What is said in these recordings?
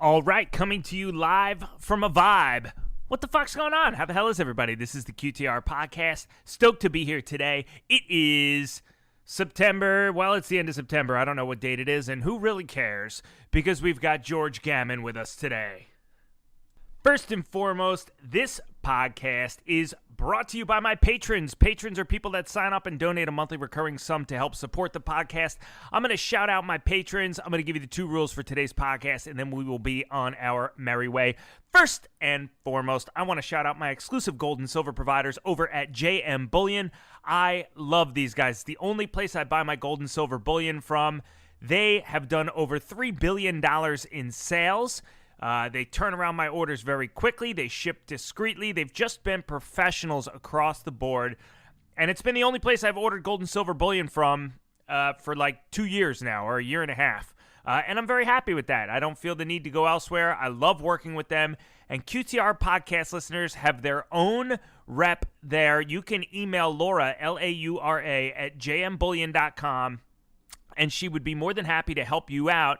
All right, coming to you live from a vibe. What the fuck's going on? How the hell is everybody? This is the QTR podcast. Stoked to be here today. It is September. Well, it's the end of September. I don't know what date it is, and who really cares? Because we've got George Gammon with us today. First and foremost, this podcast is brought to you by my patrons. Patrons are people that sign up and donate a monthly recurring sum to help support the podcast. I'm going to shout out my patrons. I'm going to give you the 2 rules for today's podcast, and then we will be on our merry way. First and foremost, I want to shout out my exclusive gold and silver providers over at JM Bullion. I love these guys. It's the only place I buy my gold and silver bullion from. They have done over $3 billion in sales. They turn around my orders very quickly. They ship discreetly. They've just been professionals across the board. And it's been the only place I've ordered gold and silver bullion from for like 2 years now, or a year and a half. And I'm very happy with that. I don't feel the need to go elsewhere. I love working with them. And QTR podcast listeners have their own rep there. You can email Laura, Laura, at jmbullion.com, and she would be more than happy to help you out.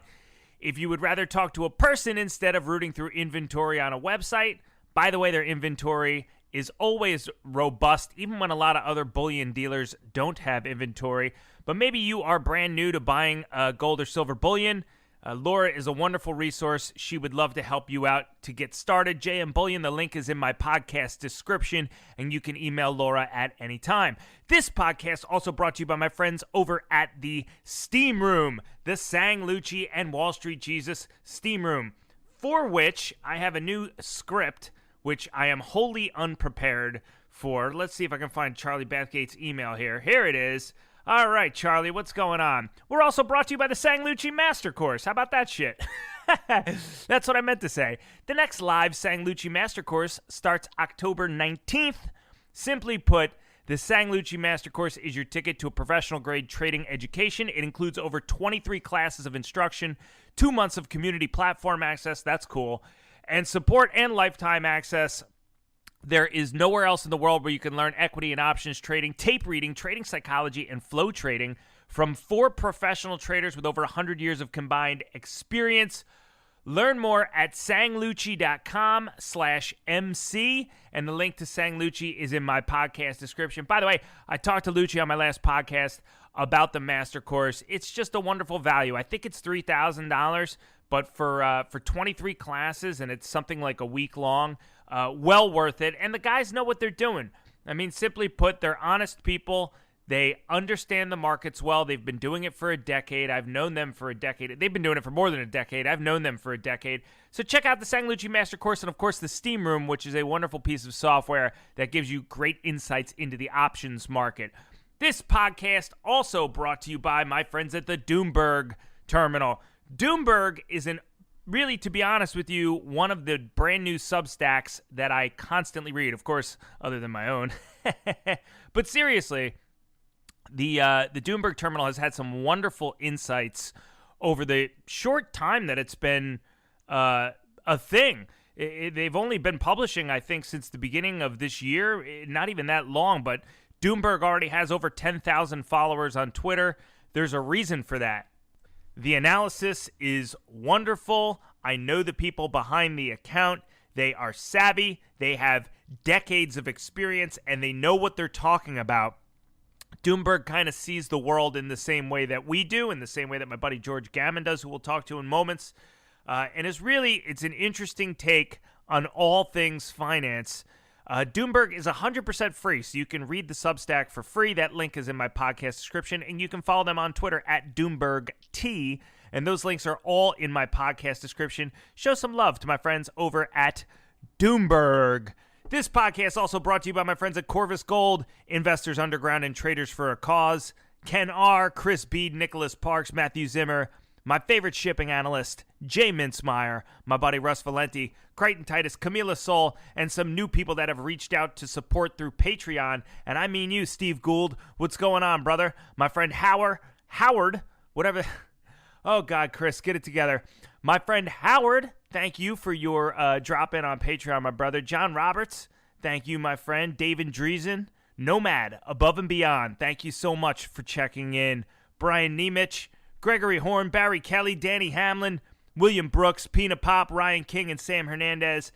If you would rather talk to a person instead of rooting through inventory on a website, by the way, their inventory is always robust, even when a lot of other bullion dealers don't have inventory. But maybe you are brand new to buying gold or silver bullion. Laura is a wonderful resource. She would love to help you out to get started. JM Bullion, the link is in my podcast description, and you can email Laura at any time. This podcast also brought to you by my friends over at the Steam Room, the Sang Lucci and Wall Street Jesus Steam Room, for which I have a new script, which I am wholly unprepared for. Let's see if I can find Charlie Bathgate's email here. Here it is. All right, Charlie, what's going on? We're also brought to you by the Sang Lucci Master Course. How about that shit? That's what I meant to say. The next live Sang Lucci Master Course starts October 19th. Simply put, the Sang Lucci Master Course is your ticket to a professional-grade trading education. It includes over 23 classes of instruction, 2 months of community platform access, that's cool, and support and lifetime access. There is nowhere else in the world where you can learn equity and options trading, tape reading, trading psychology, and flow trading from 4 professional traders with over 100 years of combined experience. Learn more at sanglucci.com/MC, and the link to Sang Lucci is in my podcast description. By the way, I talked to Lucci on my last podcast about the master course. It's just a wonderful value. I think it's $3,000, but for 23 classes, and it's something like a week long, well worth it. And the guys know what they're doing. I mean, simply put, they're honest people. They understand the markets well. They've been doing it for a decade. I've known them for a decade. They've been doing it for more than a decade. I've known them for a decade. So check out the Sang Lucci Master Course and, of course, the Steam Room, which is a wonderful piece of software that gives you great insights into the options market. This podcast also brought to you by my friends at the Doomberg Terminal. Doomberg is really, to be honest with you, one of the brand new Substacks that I constantly read, of course, other than my own. But seriously, the Doomberg Terminal has had some wonderful insights over the short time that it's been a thing. They've only been publishing, I think, since the beginning of this year. Not even that long, but Doomberg already has over 10,000 followers on Twitter. There's a reason for that. The analysis is wonderful. I know the people behind the account. They are savvy. They have decades of experience, and they know what they're talking about. Doomberg kind of sees the world in the same way that we do, in the same way that my buddy George Gammon does, who we'll talk to in moments. And it's an interesting take on all things finance. Doomberg is 100% free, so you can read the Substack for free. That link is in my podcast description, and you can follow them on Twitter at DoombergT, and those links are all in my podcast description. Show some love to my friends over at Doomberg. This podcast also brought to you by my friends at Corvus Gold, Investors Underground and Traders for a Cause, Ken R., Chris Bede, Nicholas Parks, Matthew Zimmer, my favorite shipping analyst, Jay Mintzmeyer, my buddy Russ Valenti, Crichton Titus, Camila Soul, and some new people that have reached out to support through Patreon. And I mean you, Steve Gould. What's going on, brother? My friend Howard, whatever. Oh, God, Chris, get it together. My friend Howard, thank you for your drop-in on Patreon, my brother. John Roberts, thank you, my friend. David Driesen, Nomad, Above and Beyond, thank you so much for checking in. Brian Nemich, Gregory Horn, Barry Kelly, Danny Hamlin, William Brooks, Pina Pop, Ryan King, and Sam Hernandez.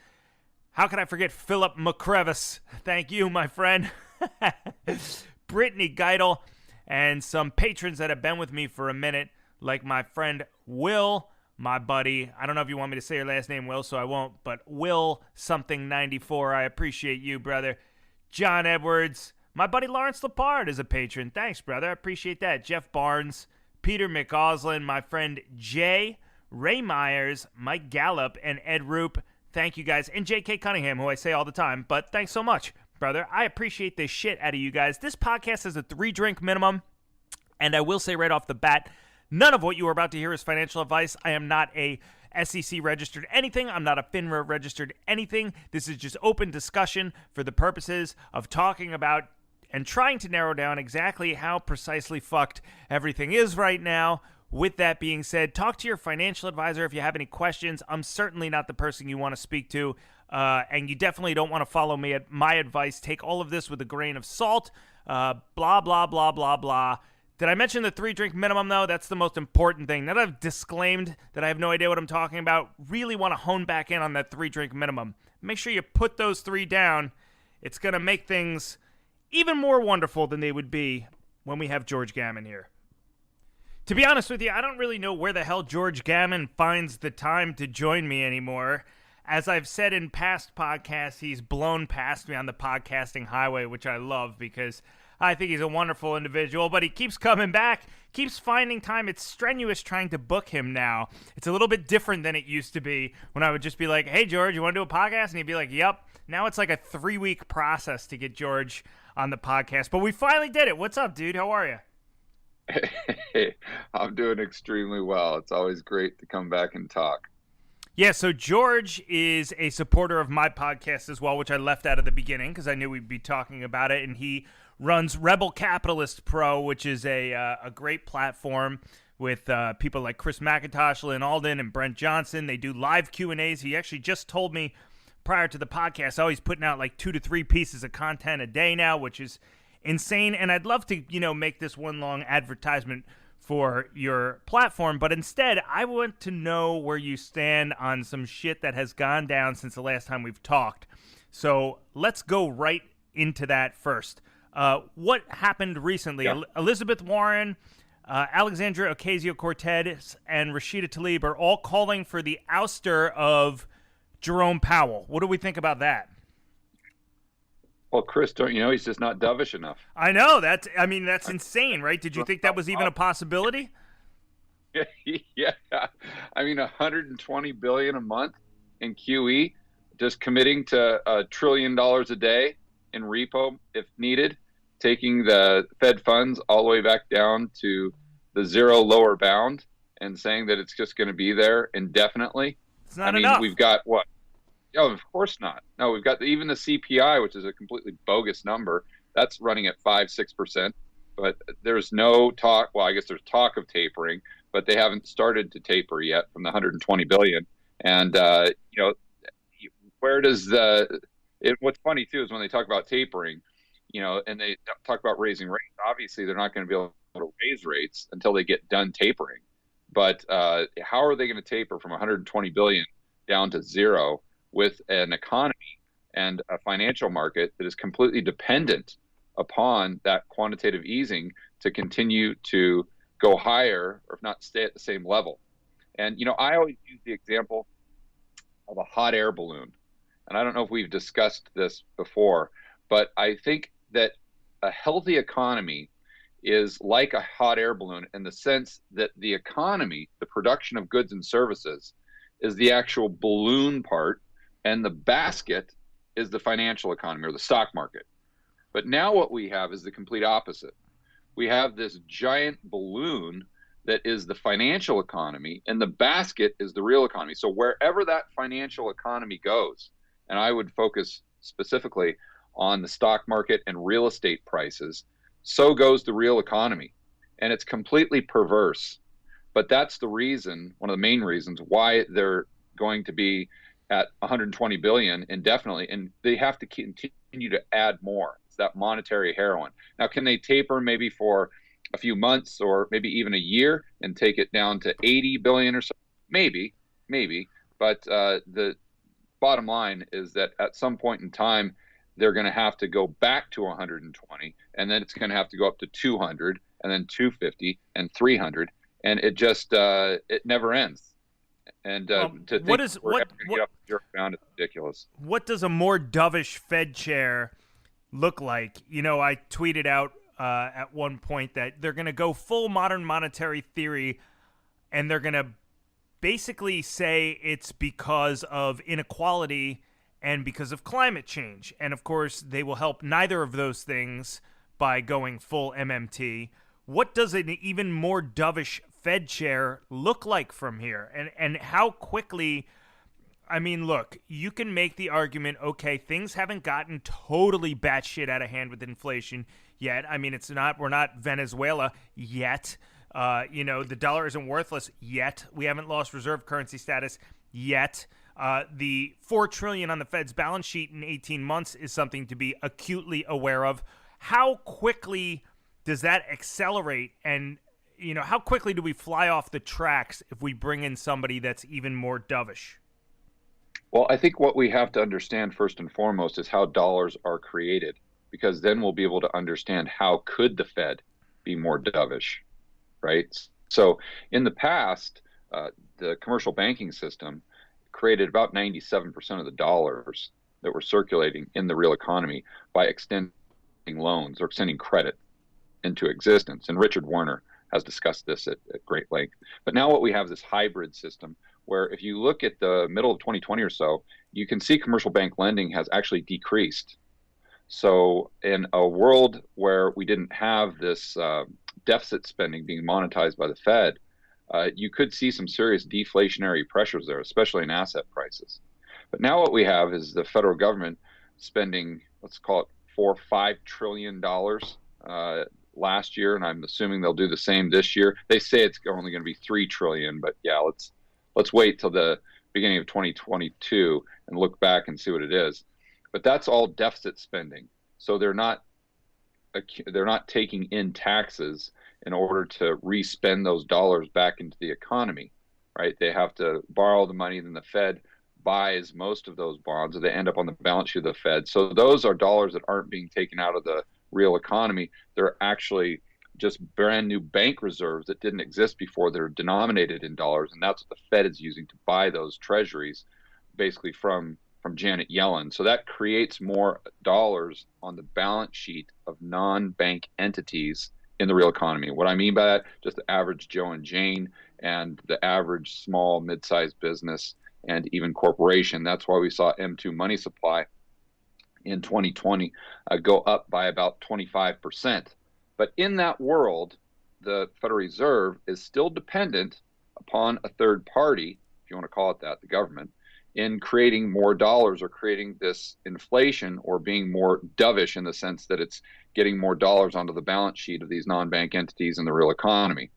How can I forget Philip McCrevis? Thank you, my friend. Brittany Geidel, and some patrons that have been with me for a minute, like my friend Will, my buddy. I don't know if you want me to say your last name, Will, so I won't, but Will something 94. I appreciate you, brother. John Edwards. My buddy Lawrence Lepard is a patron. Thanks, brother. I appreciate that. Jeff Barnes, Peter McAuslin, my friend Jay, Ray Myers, Mike Gallup, and Ed Roop. Thank you guys. And J.K. Cunningham, who I say all the time, but thanks so much, brother. I appreciate the shit out of you guys. This podcast has a 3-drink minimum, and I will say right off the bat, none of what you are about to hear is financial advice. I am not a SEC registered anything. I'm not a FINRA registered anything. This is just open discussion for the purposes of talking about and trying to narrow down exactly how precisely fucked everything is right now. With that being said, talk to your financial advisor if you have any questions. I'm certainly not the person you want to speak to, and you definitely don't want to follow me at my advice. Take all of this with a grain of salt. Blah, blah, blah, blah, blah. Did I mention the 3-drink minimum, though? That's the most important thing. Now that I've disclaimed that I have no idea what I'm talking about, really want to hone back in on that 3-drink minimum. Make sure you put those 3 down. It's going to make things even more wonderful than they would be when we have George Gammon here. To be honest with you, I don't really know where the hell George Gammon finds the time to join me anymore. As I've said in past podcasts, he's blown past me on the podcasting highway, which I love because I think he's a wonderful individual, but he keeps coming back, keeps finding time. It's strenuous trying to book him now. It's a little bit different than it used to be when I would just be like, hey, George, you want to do a podcast? And he'd be like, yep. Now it's like a 3-week process to get George on the podcast, but we finally did it. What's up, dude? How are you? Hey, I'm doing extremely well. It's always great to come back and talk. Yeah, so George is a supporter of my podcast as well, which I left out at the beginning because I knew we'd be talking about it, and he runs Rebel Capitalist Pro, which is a great platform with people like Chris McIntosh, Lynn Alden, and Brent Johnson. They do live Q&As. He actually just told me prior to the podcast, he's putting out like 2 to 3 pieces of content a day now, which is insane. And I'd love to, make this one long advertisement for your platform, but instead I want to know where you stand on some shit that has gone down since the last time we've talked. So let's go right into that first. What happened recently? Yeah. Elizabeth Warren, Alexandria Ocasio-Cortez, and Rashida Tlaib are all calling for the ouster of Jerome Powell. What do we think about that? Well, Chris, don't you know he's just not dovish enough? I know. That's insane, right? Did you think that was even a possibility? Yeah. I mean, $120 billion a month in QE, just committing to $1 trillion a day in repo if needed, taking the Fed funds all the way back down to the zero lower bound and saying that it's just going to be there indefinitely. It's not enough. We've got what? Oh, of course not. No, we've got even the CPI, which is a completely bogus number. That's running at 5-6%. But there's no talk. Well, I guess there's talk of tapering, but they haven't started to taper yet from the 120 billion. And where does what's funny too is when they talk about tapering, and they talk about raising rates. Obviously, they're not going to be able to raise rates until they get done tapering. But how are they going to taper from 120 billion down to zero with an economy and a financial market that is completely dependent upon that quantitative easing to continue to go higher, or if not stay at the same level? And, I always use the example of a hot air balloon. And I don't know if we've discussed this before, but I think that a healthy economy is like a hot air balloon in the sense that the economy, the production of goods and services, is the actual balloon part, and the basket is the financial economy or the stock market. But now what we have is the complete opposite. We have this giant balloon that is the financial economy, and the basket is the real economy. So wherever that financial economy goes, and I would focus specifically on the stock market and real estate prices, so goes the real economy. And it's completely perverse. But that's the reason, one of the main reasons why they're going to be at 120 billion indefinitely, and they have to continue to add more. It's that monetary heroin. Now, can they taper maybe for a few months or maybe even a year and take it down to 80 billion or so? Maybe, maybe. But the bottom line is that at some point in time, they're going to have to go back to 120, and then it's going to have to go up to 200, and then 250, and 300, and it never ends. And to think we're ever going to get up to zero bound is ridiculous. What does a more dovish Fed chair look like? I tweeted out at one point that they're going to go full modern monetary theory, and they're going to basically say it's because of inequality and because of climate change. And of course, they will help neither of those things by going full MMT. What does an even more dovish Fed chair look like from here? And how quickly? I mean, look, you can make the argument, okay, things haven't gotten totally batshit out of hand with inflation yet. I mean, we're not Venezuela yet. The dollar isn't worthless yet. We haven't lost reserve currency status yet. The $4 trillion on the Fed's balance sheet in 18 months is something to be acutely aware of. How quickly does that accelerate? And, how quickly do we fly off the tracks if we bring in somebody that's even more dovish? Well, I think what we have to understand first and foremost is how dollars are created, because then we'll be able to understand how could the Fed be more dovish, right? So in the past, the commercial banking system created about 97% of the dollars that were circulating in the real economy by extending loans or extending credit into existence. And Richard Warner has discussed this at great length. But now what we have is this hybrid system where if you look at the middle of 2020 or so, you can see commercial bank lending has actually decreased. So in a world where we didn't have this deficit spending being monetized by the Fed, you could see some serious deflationary pressures there, especially in asset prices. But now what we have is the federal government spending, let's call it $4-5 trillion last year, and I'm assuming they'll do the same this year. They say it's only going to be $3 trillion, but yeah, let's wait till the beginning of 2022 and look back and see what it is. But that's all deficit spending. So they're not taking in taxes in order to re-spend those dollars back into the economy, right? They have to borrow the money, then the Fed buys most of those bonds, or they end up on the balance sheet of the Fed. So those are dollars that aren't being taken out of the real economy. They're actually just brand new bank reserves that didn't exist before that are denominated in dollars, and that's what the Fed is using to buy those treasuries, basically from Janet Yellen. So that creates more dollars on the balance sheet of non-bank entities in the real economy. What I mean by that, just the average Joe and Jane and the average small, mid-sized business and even corporation. That's why we saw M2 money supply in 2020 go up by about 25%. But in that world, the Federal Reserve is still dependent upon a third party, if you want to call it that, the government, in creating more dollars or creating this inflation or being more dovish in the sense that it's getting more dollars onto the balance sheet of these non-bank entities in the real economy.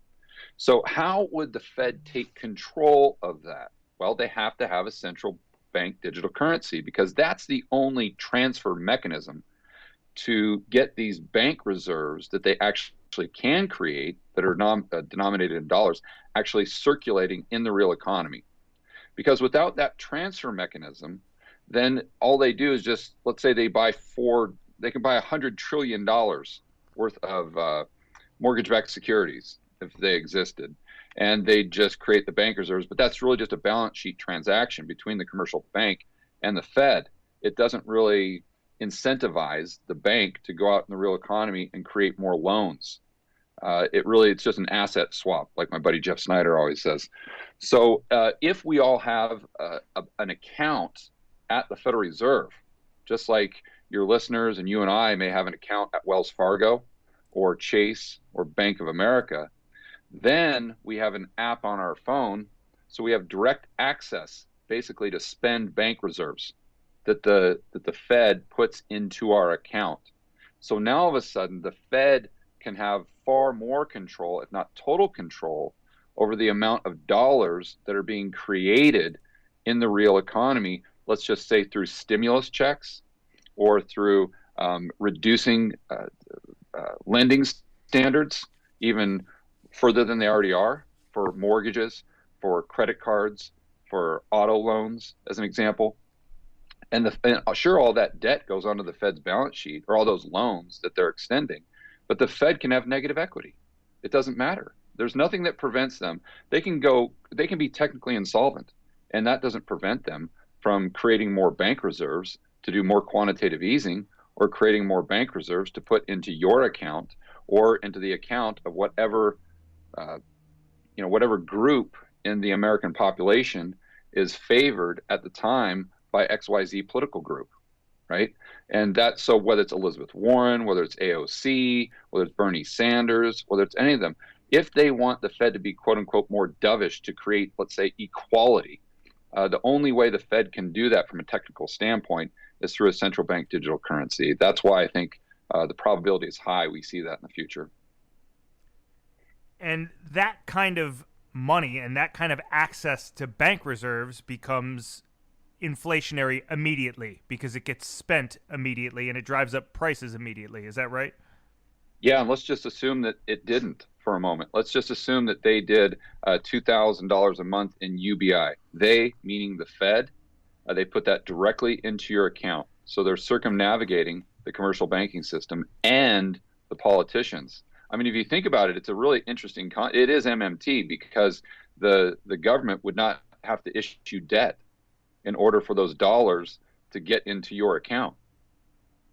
So how would the Fed take control of that? Well, they have to have a central bank digital currency, because that's the only transfer mechanism to get these bank reserves that they actually can create that are denominated in dollars actually circulating in the real economy. Because without that transfer mechanism, then all they do is just, let's say they can buy $100 trillion worth of mortgage-backed securities if they existed, and they just create the bank reserves. But that's really just a balance sheet transaction between the commercial bank and the Fed. It doesn't really incentivize the bank to go out in the real economy and create more loans. It's just an asset swap, like my buddy Jeff Snyder always says. So if we all have an account at the Federal Reserve, just like your listeners and you and I may have an account at Wells Fargo or Chase or Bank of America, then we have an app on our phone. So we have direct access basically to spend bank reserves that the Fed puts into our account. So now all of a sudden the Fed can have far more control, if not total control, over the amount of dollars that are being created in the real economy, let's just say through stimulus checks or through reducing lending standards even further than they already are for mortgages, for credit cards, for auto loans, as an example. And sure, all that debt goes onto the Fed's balance sheet, or all those loans that they're extending, but the Fed can have negative equity. It doesn't matter. There's nothing that prevents them. They can be technically insolvent, and that doesn't prevent them from creating more bank reserves to do more quantitative easing, or creating more bank reserves to put into your account or into the account of uh, whatever group in the American population is favored at the time by XYZ political group, right? And that, so whether it's Elizabeth Warren, whether it's AOC, whether it's Bernie Sanders, whether it's any of them, if they want the Fed to be quote unquote more dovish to create, let's say, equality, the only way the Fed can do that from a technical standpoint is through a central bank digital currency. That's why I think the probability is high we see that in the future. And that kind of money and that kind of access to bank reserves becomes inflationary immediately because it gets spent immediately and it drives up prices immediately. Is that right? Yeah, and let's just assume that it didn't for a moment. Let's just assume that they did $2,000 a month in UBI. They, meaning the Fed, they put that directly into your account. So they're circumnavigating the commercial banking system and the politicians. I mean, if you think about it, it's a really interesting it is MMT because the government would not have to issue debt in order for those dollars to get into your account,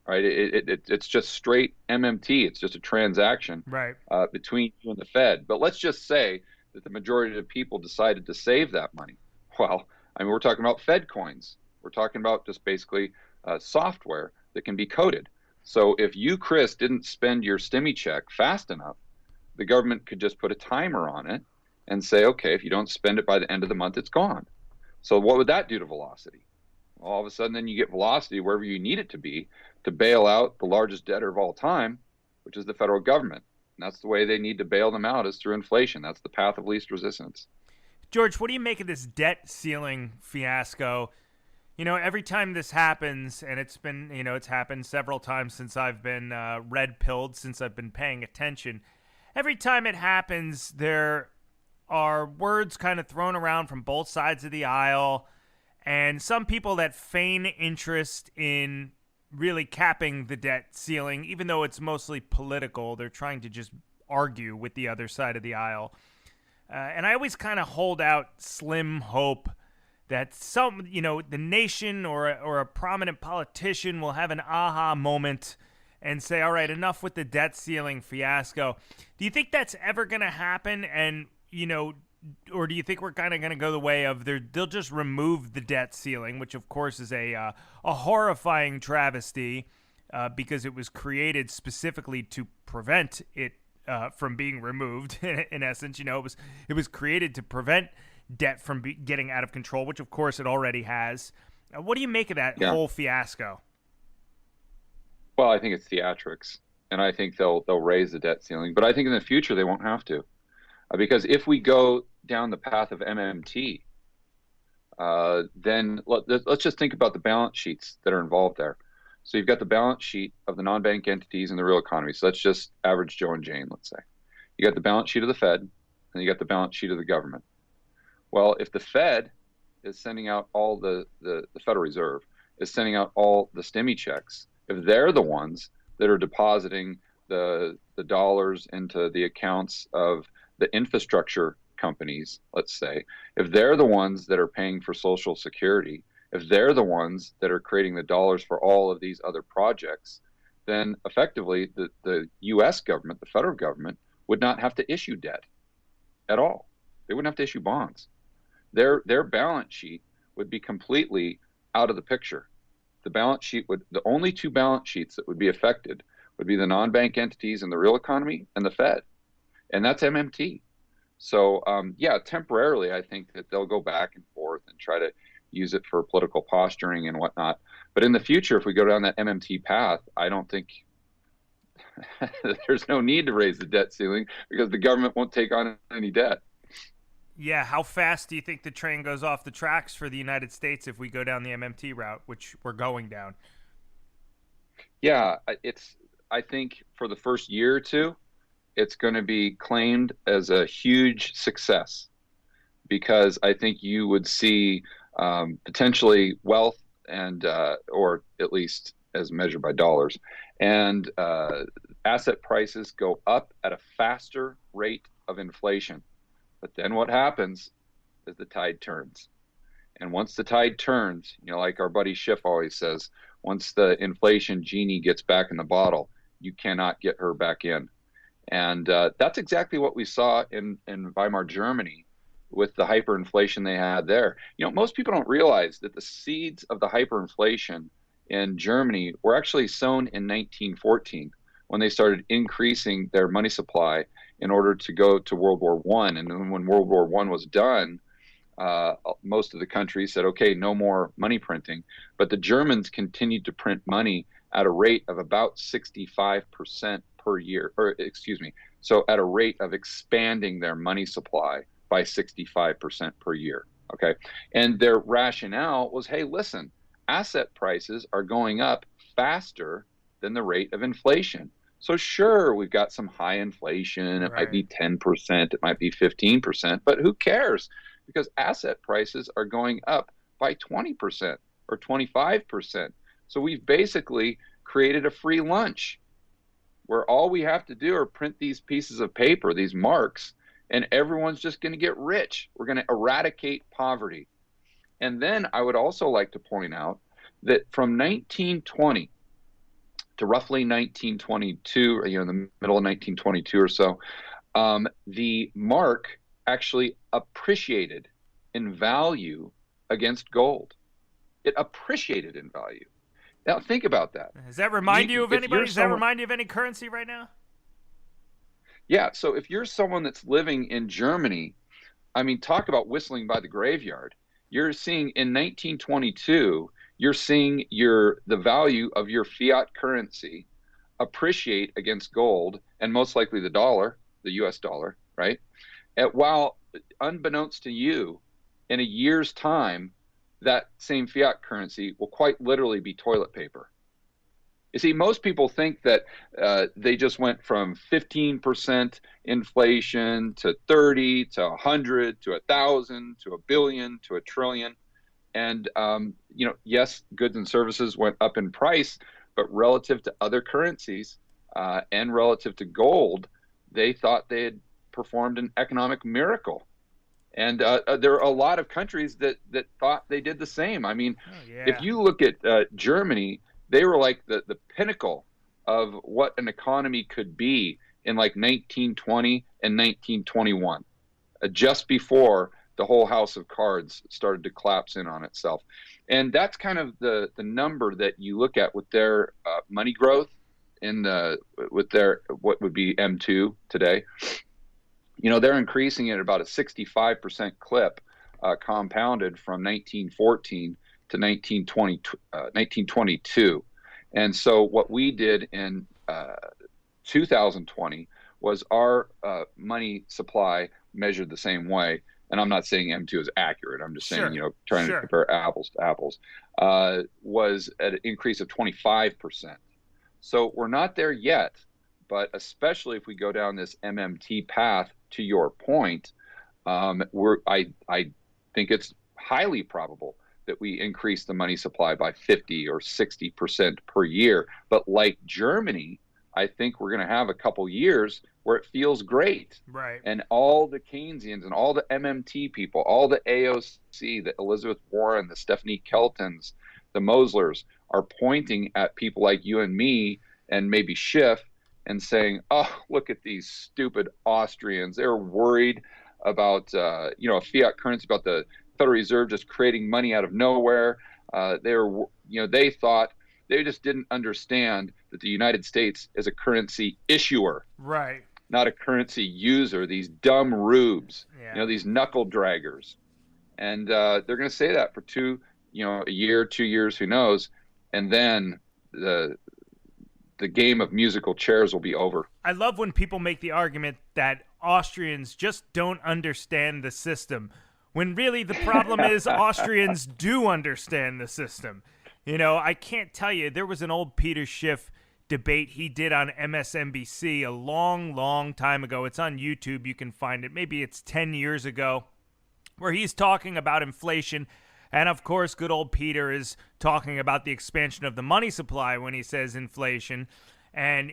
right? It's just straight MMT. It's just a transaction Right. between you and the Fed. But let's just say that the majority of the people decided to save that money. Well, I mean, we're talking about Fed coins. We're talking about just basically software that can be coded. So if you, Chris, didn't spend your STIMI check fast enough, the government could just put a timer on it and say, okay, if you don't spend it by the end of the month, it's gone. So what would that do to velocity? Well, all of a sudden, then you get velocity wherever you need it to be to bail out the largest debtor of all time, which is the federal government. And that's the way they need to bail them out, is through inflation. That's the path of least resistance. George, what do you make of this debt ceiling fiasco? You know, every time this happens, and it's been, it's happened several times since I've been red-pilled, since I've been paying attention. Every time it happens, there are words kind of thrown around from both sides of the aisle, and some people that feign interest in really capping the debt ceiling, even though it's mostly political. They're trying to just argue with the other side of the aisle. And I always kind of hold out slim hope that the nation or a prominent politician will have an aha moment and say, all right, enough with the debt ceiling fiasco. Do you think that's ever going to happen? And, or do you think we're kind of going to go the way of they'll just remove the debt ceiling, which of course is a horrifying travesty because it was created specifically to prevent it from being removed. In essence, it was created to prevent debt from getting out of control, which of course it already has. What do you make of that whole fiasco? Well, I think it's theatrics, and I think they'll raise the debt ceiling, but I think in the future they won't have to, because if we go down the path of MMT, then let's just think about the balance sheets that are involved there. So you've got the balance sheet of the non-bank entities in the real economy. So that's just average Joe and Jane, let's say. You got the balance sheet of the Fed, and you got the balance sheet of the government. Well, if the Fed is sending out all the Federal Reserve is sending out all the STIMI checks, if they're the ones that are depositing the dollars into the accounts of the infrastructure companies, let's say, if they're the ones that are paying for Social Security, if they're the ones that are creating the dollars for all of these other projects, then effectively the U.S. government, the federal government, would not have to issue debt at all. They wouldn't have to issue bonds. Their balance sheet would be completely out of the picture. The only two balance sheets that would be affected would be the non-bank entities in the real economy and the Fed, and that's MMT. So temporarily, I think that they'll go back and forth and try to use it for political posturing and whatnot. But in the future, if we go down that MMT path, I don't think there's no need to raise the debt ceiling because the government won't take on any debt. Yeah, how fast do you think the train goes off the tracks for the United States if we go down the MMT route, which we're going down? Yeah, I think for the first year or two, it's going to be claimed as a huge success because I think you would see potentially wealth and or at least as measured by dollars, and asset prices go up at a faster rate of inflation. But then what happens is the tide turns. And once the tide turns, like our buddy Schiff always says, once the inflation genie gets back in the bottle, you cannot get her back in. And that's exactly what we saw in Weimar Germany with the hyperinflation they had there. Most people don't realize that the seeds of the hyperinflation in Germany were actually sown in 1914 when they started increasing their money supply in order to go to World War I. And then when World War I was done, most of the countries said, okay, no more money printing. But the Germans continued to print money at a rate of about 65% per year, or excuse me, so at a rate of expanding their money supply by 65% per year. Okay. And their rationale was, hey, listen, asset prices are going up faster than the rate of inflation. So sure, we've got some high inflation. It might be 10%, it might be 15%, but who cares? Because asset prices are going up by 20% or 25%. So we've basically created a free lunch where all we have to do are print these pieces of paper, these marks, and everyone's just going to get rich. We're going to eradicate poverty. And then I would also like to point out that from 1920 to roughly 1922, in the middle of 1922 or so, the mark actually appreciated in value against gold. It appreciated in value. Now think about that. Does that remind you of anybody? Does that remind you of any currency right now? Yeah. So if you're someone that's living in Germany, I mean, talk about whistling by the graveyard. You're seeing in 1922, you're seeing the value of your fiat currency appreciate against gold and most likely the dollar, the US dollar, right? While unbeknownst to you, in a year's time, that same fiat currency will quite literally be toilet paper. You see, most people think that they just went from 15% inflation to 30 to 100 to 1,000 to a billion to a trillion. And, yes, goods and services went up in price, but relative to other currencies and relative to gold, they thought they had performed an economic miracle. And there are a lot of countries that thought they did the same. I mean, if you look at Germany, they were like the pinnacle of what an economy could be in like 1920 and 1921, just before the whole house of cards started to collapse in on itself. And that's kind of the number that you look at with their money growth with their what would be M2 today. They're increasing at about a 65% clip, compounded from 1914 to 1922. And so what we did in 2020 was our money supply measured the same way. And I'm not saying M2 is accurate. I'm just saying, trying to compare apples to apples, was at an increase of 25%. So we're not there yet, but especially if we go down this MMT path, to your point, I think it's highly probable that we increase the money supply by 50 or 60% per year. But like Germany, I think we're going to have a couple years where it feels great. Right. And all the Keynesians and all the MMT people, all the AOC, the Elizabeth Warren, the Stephanie Keltons, the Moslers are pointing at people like you and me and maybe Schiff and saying, oh, look at these stupid Austrians. They're worried about, a fiat currency, about the Federal Reserve just creating money out of nowhere. They thought, they just didn't understand that the United States is a currency issuer, right? Not a currency user. These dumb rubes, these knuckle draggers. And they're going to say that for a year, 2 years, who knows? And then the game of musical chairs will be over. I love when people make the argument that Austrians just don't understand the system, when really the problem is Austrians do understand the system. I can't tell you, there was an old Peter Schiff debate he did on MSNBC a long, long time ago. It's on YouTube. You can find it. Maybe it's 10 years ago. where he's talking about inflation. And of course, good old Peter is talking about the expansion of the money supply when he says inflation. And,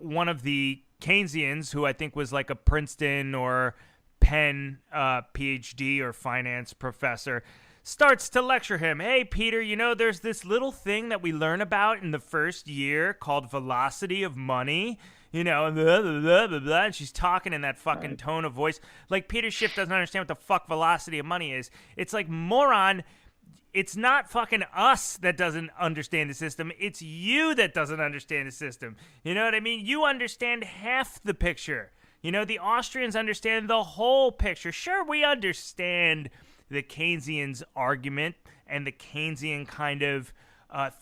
one of the Keynesians, who I think was like a Princeton or Penn PhD or finance professor, starts to lecture him. Hey, Peter, there's this little thing that we learn about in the first year called velocity of money. Blah, blah, blah, blah, blah, and she's talking in that fucking tone of voice. Like, Peter Schiff doesn't understand what the fuck velocity of money is. It's like, moron, it's not fucking us that doesn't understand the system. It's you that doesn't understand the system. You know what I mean? You understand half the picture. The Austrians understand the whole picture. Sure, we understand the Keynesian's argument and the Keynesian kind of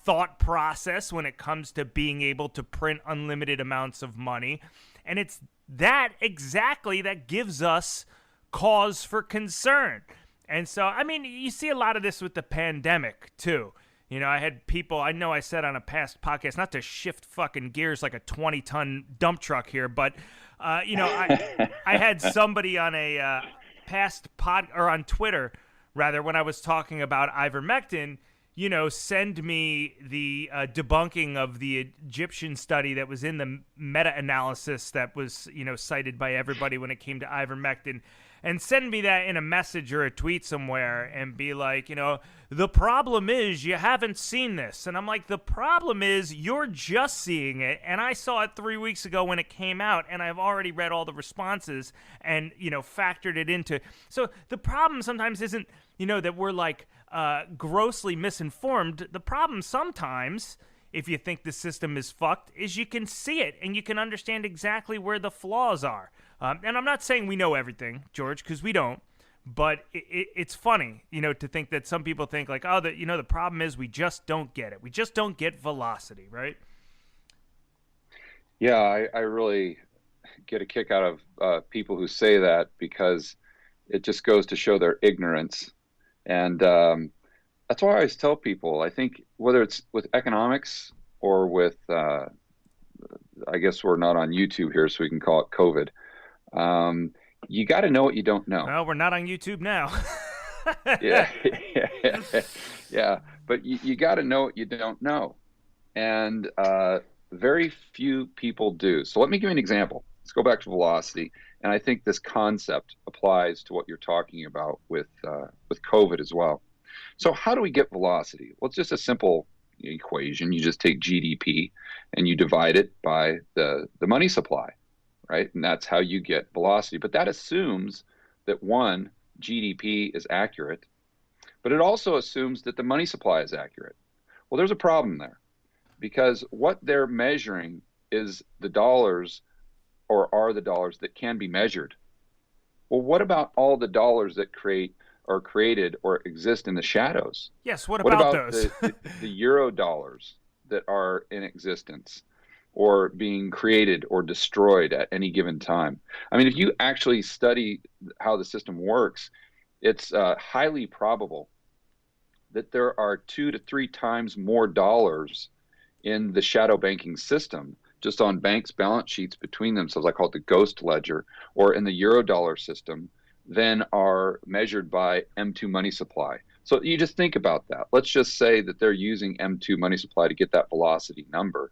thought process when it comes to being able to print unlimited amounts of money. And it's that exactly that gives us cause for concern. And so, you see a lot of this with the pandemic, too. I had people, I know I said on a past podcast, not to shift fucking gears like a 20-ton dump truck here, but, I had somebody on a past or on Twitter, rather, when I was talking about ivermectin, send me the debunking of the Egyptian study that was in the meta-analysis that was, cited by everybody when it came to ivermectin, and send me that in a message or a tweet somewhere and be like, the problem is you haven't seen this. And I'm like, the problem is you're just seeing it, and I saw it 3 weeks ago when it came out, and I've already read all the responses and, factored it into. So the problem sometimes isn't, that we're like grossly misinformed. The problem sometimes, if you think the system is fucked, is you can see it and you can understand exactly where the flaws are. And I'm not saying we know everything, George, because we don't. But it's funny, to think that some people think like, oh, the problem is we just don't get it. We just don't get velocity, right? Yeah, I really get a kick out of people who say that, because it just goes to show their ignorance. And that's why I always tell people, I think whether it's with economics or with, I guess we're not on YouTube here, so we can call it COVID. You got to know what you don't know. Well, we're not on YouTube now. yeah. But you got to know what you don't know. And very few people do. So let me give you an example. Let's go back to velocity. And I think this concept applies to what you're talking about with COVID as well. So how do we get velocity? Well, it's just a simple equation. You just take GDP and you divide it by the money supply, right? And that's how you get velocity. But that assumes that, one, GDP is accurate, but it also assumes that the money supply is accurate. Well, there's a problem there, because what they're measuring is the dollars, or are the dollars that can be measured. Well, what about all the dollars that are created or exist in the shadows? Yes, what about those? the euro dollars that are in existence or being created or destroyed at any given time? I mean, if you actually study how the system works, it's highly probable that there are 2 to 3 times more dollars in the shadow banking system, just on banks' balance sheets between themselves. I call it the ghost ledger, or in the Eurodollar system, than are measured by M2 money supply. So you just think about that. Let's just say that they're using M2 money supply to get that velocity number.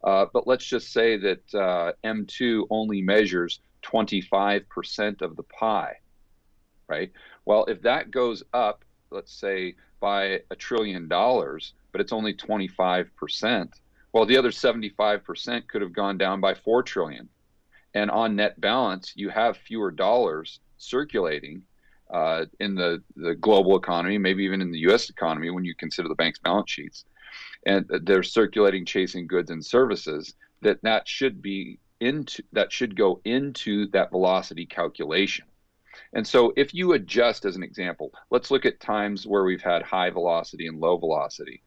But let's just say that M2 only measures 25% of the pie, right? Well, if that goes up, let's say by $1 trillion, but it's only 25%, well, the other 75% could have gone down by 4 trillion. And on net balance, you have fewer dollars circulating in the global economy, maybe even in the U.S. economy when you consider the bank's balance sheets. And they're circulating, chasing goods and services, that should go into that velocity calculation. And so if you adjust, as an example, let's look at times where we've had high velocity and low velocity.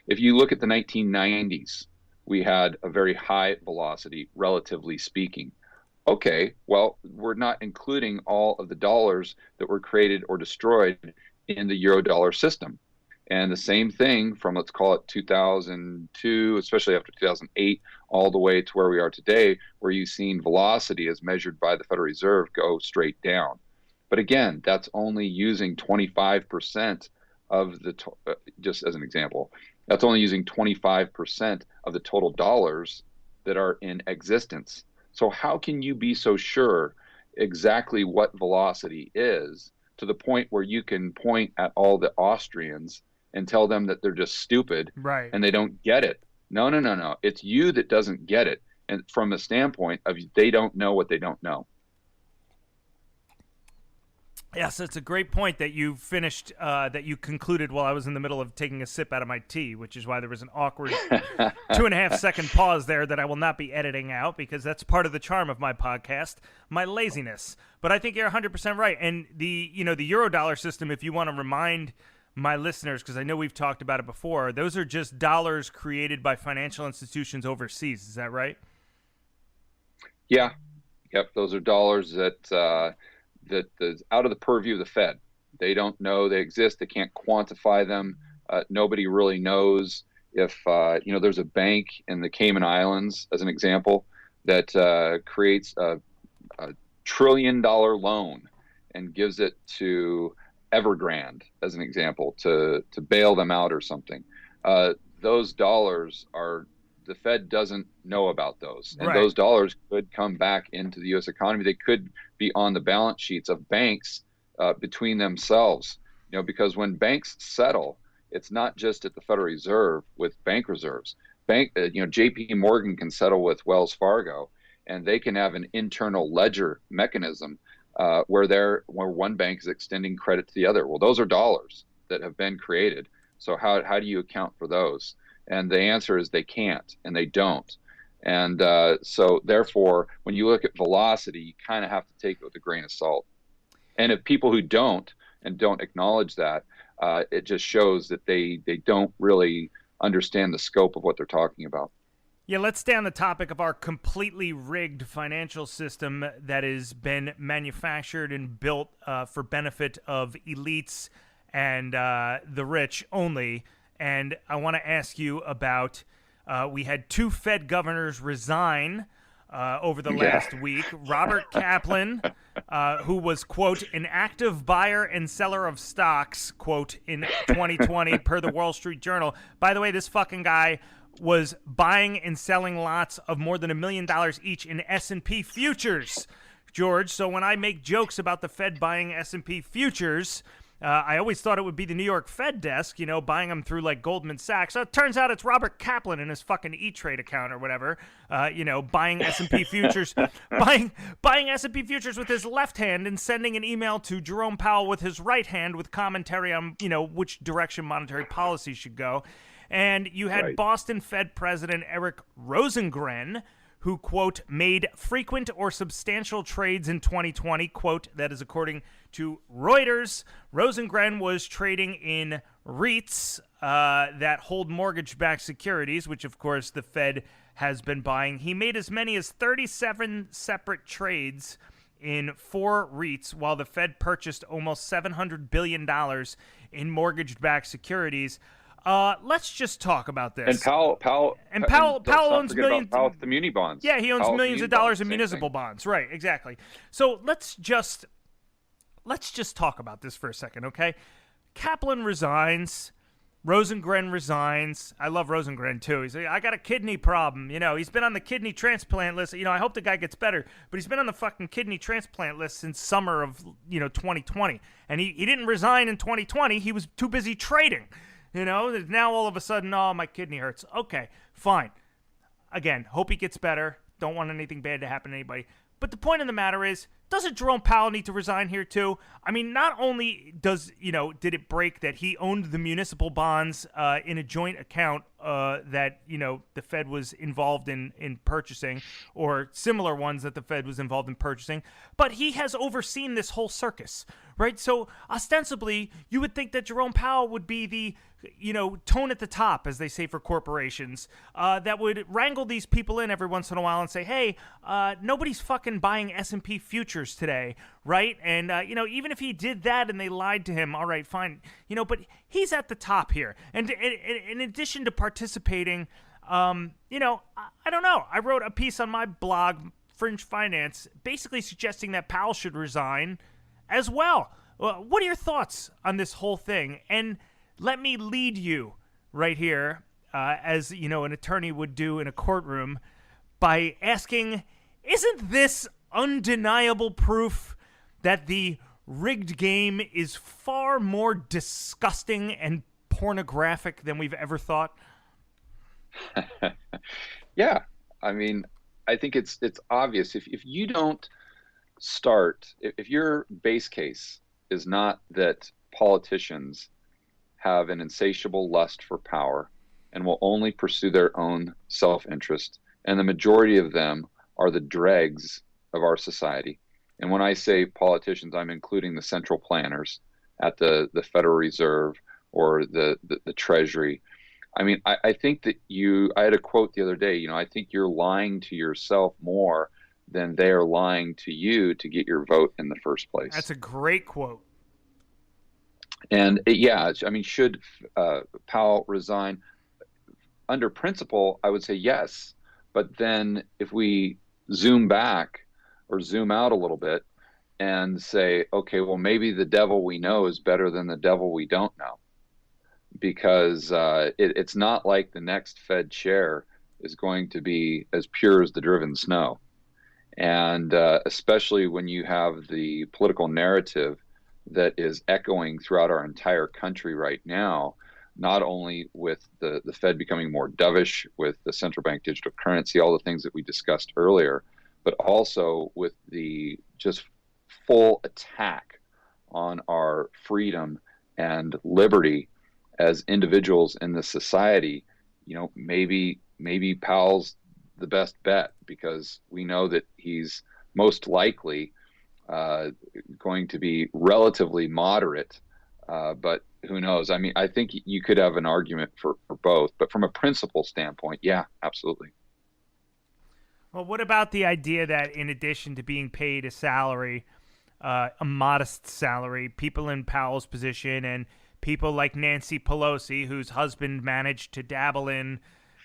If you look at the 1990s, we had a very high velocity, relatively speaking. Okay, well, we're not including all of the dollars that were created or destroyed in the Eurodollar system. And the same thing from, let's call it 2002, especially after 2008, all the way to where we are today, where you've seen velocity as measured by the Federal Reserve go straight down. But again, that's only using 25% of just as an example, that's only using 25% of the total dollars that are in existence. So how can you be so sure exactly what velocity is to the point where you can point at all the Austrians and tell them that they're just stupid Right. and they don't get it? No, no, no, no. It's you that doesn't get it. And from the standpoint of they don't know what they don't know. Yes, it's a great point that you finished, that you concluded while I was in the middle of taking a sip out of my tea, which is why there was an awkward 2.5 second pause there that I will not be editing out because that's part of the charm of my podcast, my laziness. But I think you're 100% right. And the Eurodollar system, if you want to remind my listeners, because I know we've talked about it before, those are just dollars created by financial institutions overseas. Is that right? Yeah. Yep. Those are dollars that is out of the purview of the Fed. They don't know they exist. They can't quantify them. Nobody really knows if there's a bank in the Cayman Islands, as an example, that creates a $1 trillion loan and gives it to Evergrande, as an example, to bail them out or something. Those dollars are the Fed doesn't know about those, and Right. those dollars could come back into the U.S. economy. They could be on the balance sheets of banks between themselves, because when banks settle, it's not just at the Federal Reserve with bank reserves. J.P. Morgan can settle with Wells Fargo, and they can have an internal ledger mechanism where one bank is extending credit to the other. Well, those are dollars that have been created. So how do you account for those? And the answer is they can't, and they don't. And so therefore, when you look at velocity, you kind of have to take it with a grain of salt. And if people who don't acknowledge that, it just shows that they don't really understand the scope of what they're talking about. Yeah, let's stay on the topic of our completely rigged financial system that has been manufactured and built for benefit of elites and the rich only. And I want to ask you about, we had 2 Fed governors resign over the last week. Robert Kaplan, who was, quote, an active buyer and seller of stocks, quote, in 2020 per the Wall Street Journal. By the way, this fucking guy was buying and selling lots of more than $1 million each in S&P futures, George. So when I make jokes about the Fed buying S&P futures, I always thought it would be the New York Fed desk, buying them through like Goldman Sachs. So it turns out it's Robert Kaplan in his fucking E-Trade account or whatever, buying S&P futures, buying S&P futures with his left hand and sending an email to Jerome Powell with his right hand with commentary on, which direction monetary policy should go. And you had Right. Boston Fed President Eric Rosengren, who, quote, made frequent or substantial trades in 2020, quote, that is according to Reuters. Rosengren was trading in REITs that hold mortgage-backed securities, which, of course, the Fed has been buying. He made as many as 37 separate trades in 4 REITs, while the Fed purchased almost $700 billion in mortgage-backed securities. Let's just talk about this. And Powell owns millions. Powell with the muni bonds. Yeah, he owns Powell's millions muni of dollars bonds, in same municipal thing. bonds. Right, exactly. So let's just talk about this for a second, okay? Kaplan resigns. Rosengren resigns. I love Rosengren too. He's like, I got a kidney problem. He's been on the kidney transplant list. I hope the guy gets better, but he's been on the fucking kidney transplant list since summer of 2020, and he didn't resign in 2020. He was too busy trading. Now all of a sudden, oh, my kidney hurts. Okay, fine. Again, hope he gets better. Don't want anything bad to happen to anybody. But the point of the matter is, doesn't Jerome Powell need to resign here too? I mean, not only did it break that he owned the municipal bonds in a joint account that, the Fed was involved in purchasing, or similar ones that the Fed was involved in purchasing, but he has overseen this whole circus, right? So ostensibly, you would think that Jerome Powell would be the tone at the top, as they say for corporations, that would wrangle these people in every once in a while and say, hey, nobody's fucking buying S&P futures today, right? And, even if he did that and they lied to him, all right, fine, but he's at the top here. And in addition to participating, I don't know. I wrote a piece on my blog, Fringe Finance, basically suggesting that Powell should resign as well. What are your thoughts on this whole thing? And let me lead you right here, as you know, an attorney would do in a courtroom, by asking, isn't this undeniable proof that the rigged game is far more disgusting and pornographic than we've ever thought? Yeah, I mean, I think it's obvious. If you don't start, if your base case is not that politicians have an insatiable lust for power and will only pursue their own self-interest, and the majority of them are the dregs of our society. And when I say politicians, I'm including the central planners at the Federal Reserve or the Treasury. I mean, I think that I had a quote the other day, I think you're lying to yourself more than they are lying to you to get your vote in the first place. That's a great quote. And I mean, should Powell resign? Under principle, I would say yes. But then if we zoom back or zoom out a little bit and say, okay, well, maybe the devil we know is better than the devil we don't know. Because it's not like the next Fed chair is going to be as pure as the driven snow. And especially when you have the political narrative that is echoing throughout our entire country right now, not only with the Fed becoming more dovish with the central bank digital currency, all the things that we discussed earlier, but also with the just full attack on our freedom and liberty as individuals in the society. Maybe Powell's the best bet, because we know that he's most likely going to be relatively moderate, but who knows? I mean, I think you could have an argument for both, but from a principle standpoint, yeah, absolutely. Well, what about the idea that in addition to being paid a salary, a modest salary, people in Powell's position and people like Nancy Pelosi, whose husband managed to dabble in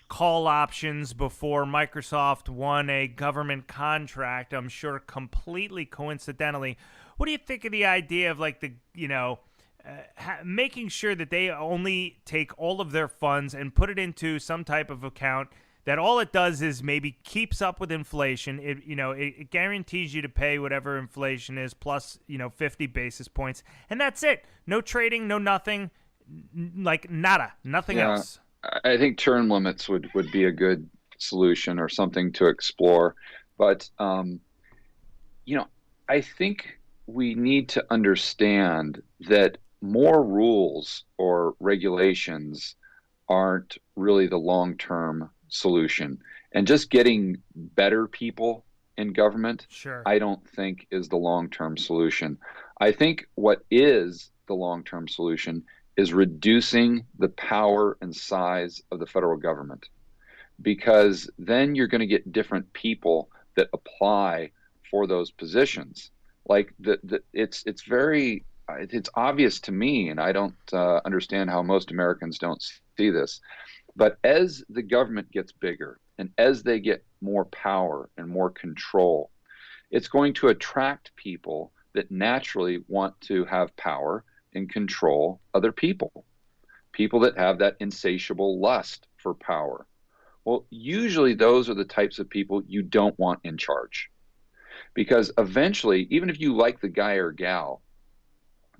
call options before Microsoft won a government contract, I'm sure completely coincidentally. What do you think of the idea of like making sure that they only take all of their funds and put it into some type of account that all it does is maybe keeps up with inflation? It guarantees you to pay whatever inflation is plus 50 basis points, and that's it. No trading, no nothing, like nada, nothing else. I think term limits would be a good solution or something to explore. But, I think we need to understand that more rules or regulations aren't really the long-term solution. And just getting better people in government, sure, I don't think is the long-term solution. I think what is the long-term solution is reducing the power and size of the federal government, because then you're going to get different people that apply for those positions. Like it's obvious to me, and I don't understand how most Americans don't see this. But as the government gets bigger and as they get more power and more control, it's going to attract people that naturally want to have power and control other people that have that insatiable lust for power. Well, usually those are the types of people you don't want in charge, because eventually, even if you like the guy or gal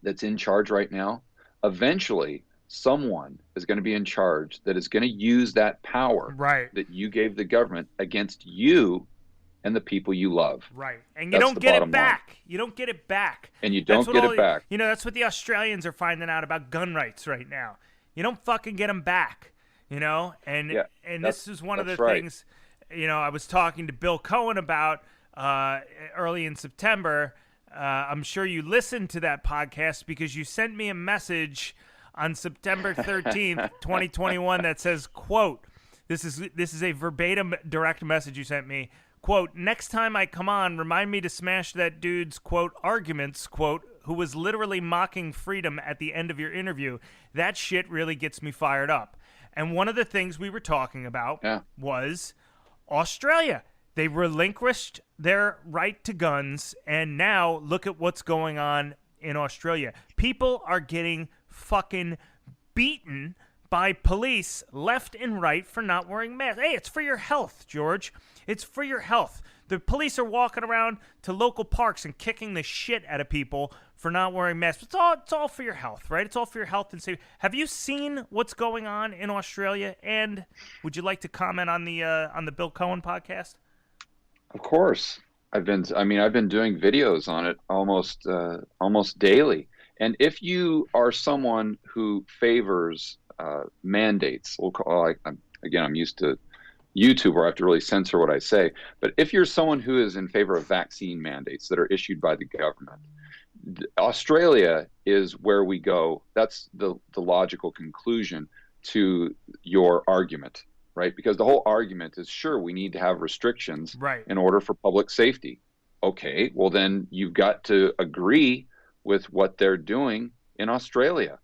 that's in charge right now, eventually someone is going to be in charge that is going to use that power that you gave the government against you and the people you love. Right. And you don't get it back. You don't get it back. And you don't get it back. That's what the Australians are finding out about gun rights right now. You don't fucking get them back, And this is one of the things, I was talking to Bill Cohen about early in September. I'm sure you listened to that podcast because you sent me a message on September 13th, 2021 that says, quote, this is a verbatim direct message you sent me. Quote, next time I come on, remind me to smash that dude's, quote, arguments, quote, who was literally mocking freedom at the end of your interview. That shit really gets me fired up. And one of the things we were talking about was Australia. They relinquished their right to guns, and now look at what's going on in Australia. People are getting fucking beaten by police left and right for not wearing masks. Hey, it's for your health, George. It's for your health. The police are walking around to local parks and kicking the shit out of people for not wearing masks. It's all for your health, right? It's all for your health and safety. Have you seen what's going on in Australia? And would you like to comment on the Bill Cohen podcast? Of course. I've been doing videos on it almost daily. And if you are someone who favors mandates, I'm used to YouTube where I have to really censor what I say. But if you're someone who is in favor of vaccine mandates that are issued by the government, Australia is where we go. That's the logical conclusion to your argument, right? Because the whole argument is, sure, we need to have restrictions in order for public safety. Okay, well then you've got to agree with what they're doing in Australia.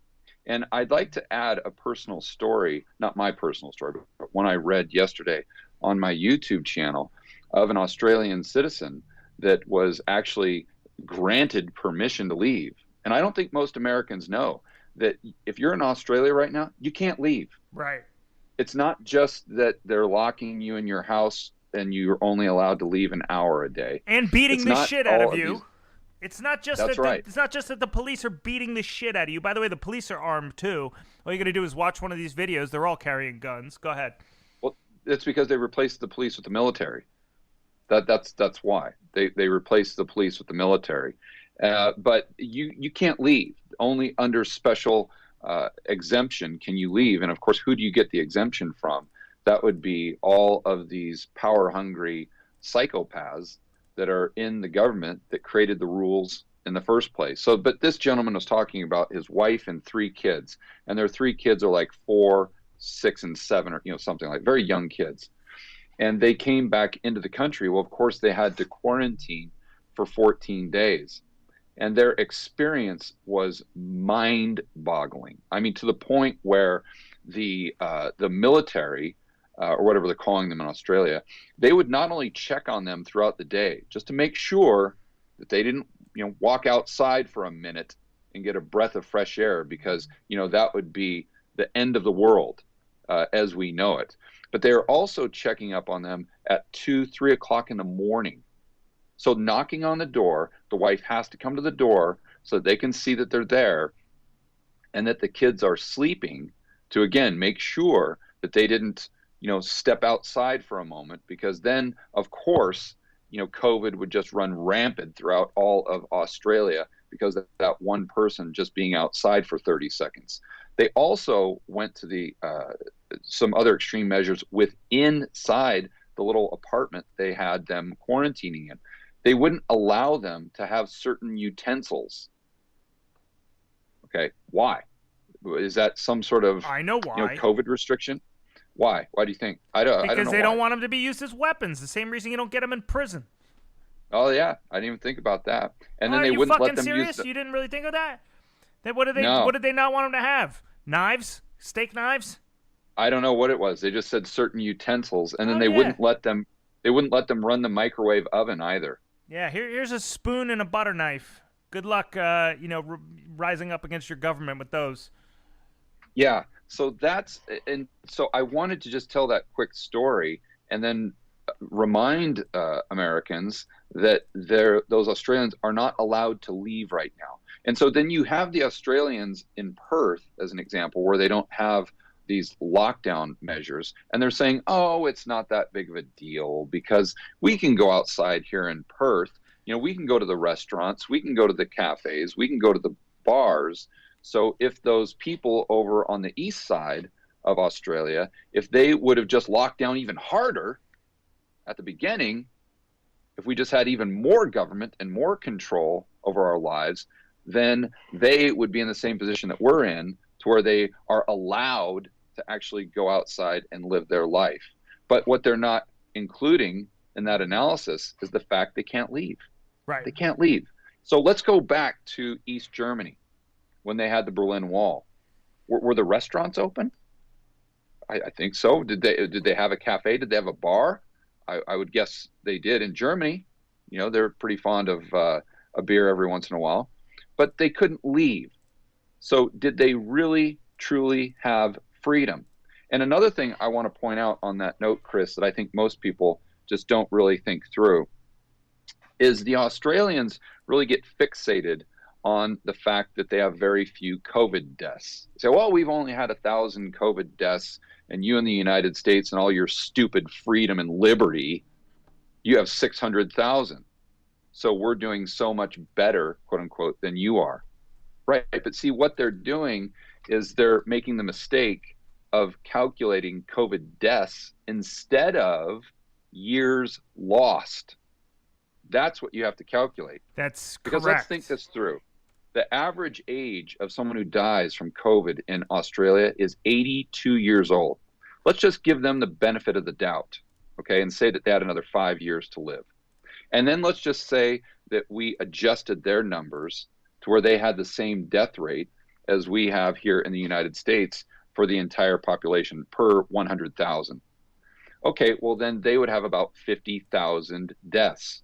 And I'd like to add a personal story, not my personal story, but one I read yesterday on my YouTube channel of an Australian citizen that was actually granted permission to leave. And I don't think most Americans know that if you're in Australia right now, you can't leave. Right. It's not just that they're locking you in your house and you're only allowed to leave an hour a day. And beating the shit out of you. It's not just It's not just that the police are beating the shit out of you. By the way, the police are armed too. All you got to do is watch one of these videos. They're all carrying guns. Go ahead. Well, it's because they replaced the police with the military. That's why they replaced the police with the military. But you can't leave. Only under special exemption can you leave. And of course, who do you get the exemption from? That would be all of these power-hungry psychopaths that are in the government that created the rules in the first place. So, but this gentleman was talking about his wife and 3 kids, and their 3 kids are like 4, 6, and 7, or something like very young kids. And they came back into the country. Well, of course, they had to quarantine for 14 days. And their experience was mind-boggling. I mean, to the point where the military, or whatever they're calling them in Australia, they would not only check on them throughout the day just to make sure that they didn't, walk outside for a minute and get a breath of fresh air, because, that would be the end of the world as we know it. But they are also checking up on them at 2, 3 o'clock in the morning. So knocking on the door, the wife has to come to the door so that they can see that they're there and that the kids are sleeping, to, again, make sure that they didn't step outside for a moment, because then, of course, COVID would just run rampant throughout all of Australia because of that one person just being outside for 30 seconds. They also went to the some other extreme measures inside the little apartment they had them quarantining in. They wouldn't allow them to have certain utensils. Okay, why? Is that some sort of I know why. COVID restriction? Why? Why do you think? I don't know. Because they don't want them to be used as weapons. The same reason you don't get them in prison. Oh yeah, I didn't even think about that. And then Are they you wouldn't fucking let them serious? use. You didn't really think of that? What did they? No. What did they not want them to have? Knives? Steak knives? I don't know what it was. They just said certain utensils, and then they wouldn't let them. They wouldn't let them run the microwave oven either. Yeah, here's a spoon and a butter knife. Good luck, rising up against your government with those. Yeah. So so I wanted to just tell that quick story and then remind Americans that those Australians are not allowed to leave right now. And so then you have the Australians in Perth, as an example, where they don't have these lockdown measures, and they're saying, oh, it's not that big of a deal because we can go outside here in Perth. We can go to the restaurants, we can go to the cafes, we can go to the bars. So if those people over on the east side of Australia, if they would have just locked down even harder at the beginning, if we just had even more government and more control over our lives, then they would be in the same position that we're in, to where they are allowed to actually go outside and live their life. But what they're not including in that analysis is the fact they can't leave. Right. They can't leave. So let's go back to East Germany when they had the Berlin Wall. Were the restaurants open? I think so. Did they have a cafe? Did they have a bar? I would guess they did in Germany. They're pretty fond of a beer every once in a while, but they couldn't leave. So did they really, truly have freedom? And another thing I want to point out on that note, Chris, that I think most people just don't really think through is the Australians really get fixated on the fact that they have very few COVID deaths. They say, well, we've only had 1,000 COVID deaths, and you in the United States and all your stupid freedom and liberty, you have 600,000. So we're doing so much better, quote unquote, than you are. Right. But see, what they're doing is they're making the mistake of calculating COVID deaths instead of years lost. That's what you have to calculate. That's because correct. Let's think this through. The average age of someone who dies from COVID in Australia is 82 years old. Let's just give them the benefit of the doubt, okay, and say that they had another 5 years to live. And then let's just say that we adjusted their numbers to where they had the same death rate as we have here in the United States for the entire population per 100,000. Okay, well then they would have about 50,000 deaths.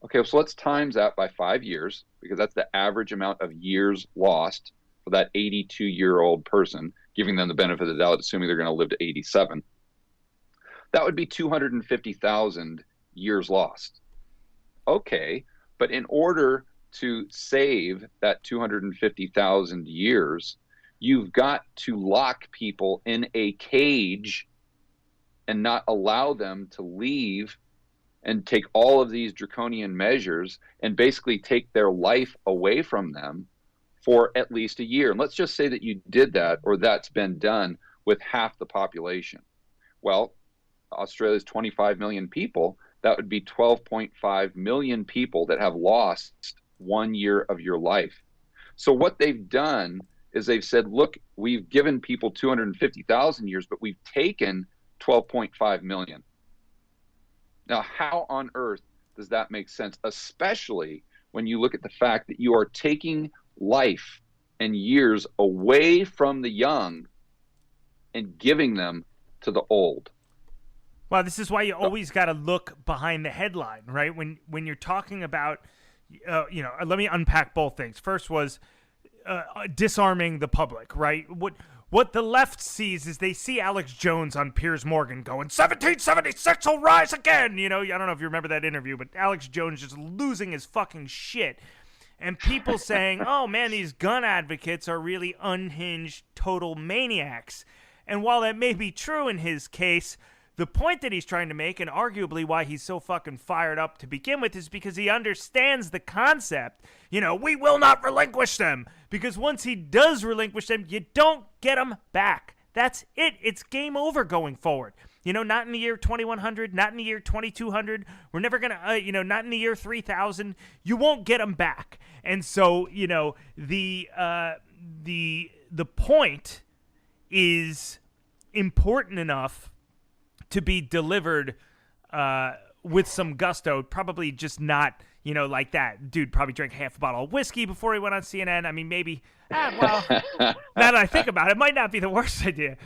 Okay, so let's times that by 5 years, because that's the average amount of years lost for that 82-year-old person, giving them the benefit of the doubt, assuming they're going to live to 87. That would be 250,000 years lost. Okay, but in order to save that 250,000 years, you've got to lock people in a cage and not allow them to leave and take all of these draconian measures and basically take their life away from them for at least a year. And let's just say that you did that, or that's been done with half the population. Well, Australia's 25 million people. That would be 12.5 million people that have lost 1 year of your life. So what they've done is they've said, look, we've given people 250,000 years, but we've taken 12.5 million. Now, how on earth does that make sense? Especially when you look at the fact that you are taking life and years away from the young and giving them to the old. Well, this is why you always got to look behind the headline, right? When you're talking about, let me unpack both things. First was disarming the public, right? What the left sees is they see Alex Jones on Piers Morgan going, 1776 will rise again. I don't know if you remember that interview, but Alex Jones just losing his fucking shit. And people saying, oh man, these gun advocates are really unhinged, total maniacs. And while that may be true in his case, the point that he's trying to make, and arguably why he's so fucking fired up to begin with, is because he understands the concept. We will not relinquish them. Because once he does relinquish them, you don't get them back. That's it. It's game over going forward. Not in the year 2100, not in the year 2200. We're never going to, not in the year 3000. You won't get them back. And so, the point is important enough to be delivered with some gusto, probably just not, like that. Dude probably drank half a bottle of whiskey before he went on CNN. I mean, maybe, now that I think about it, it might not be the worst idea.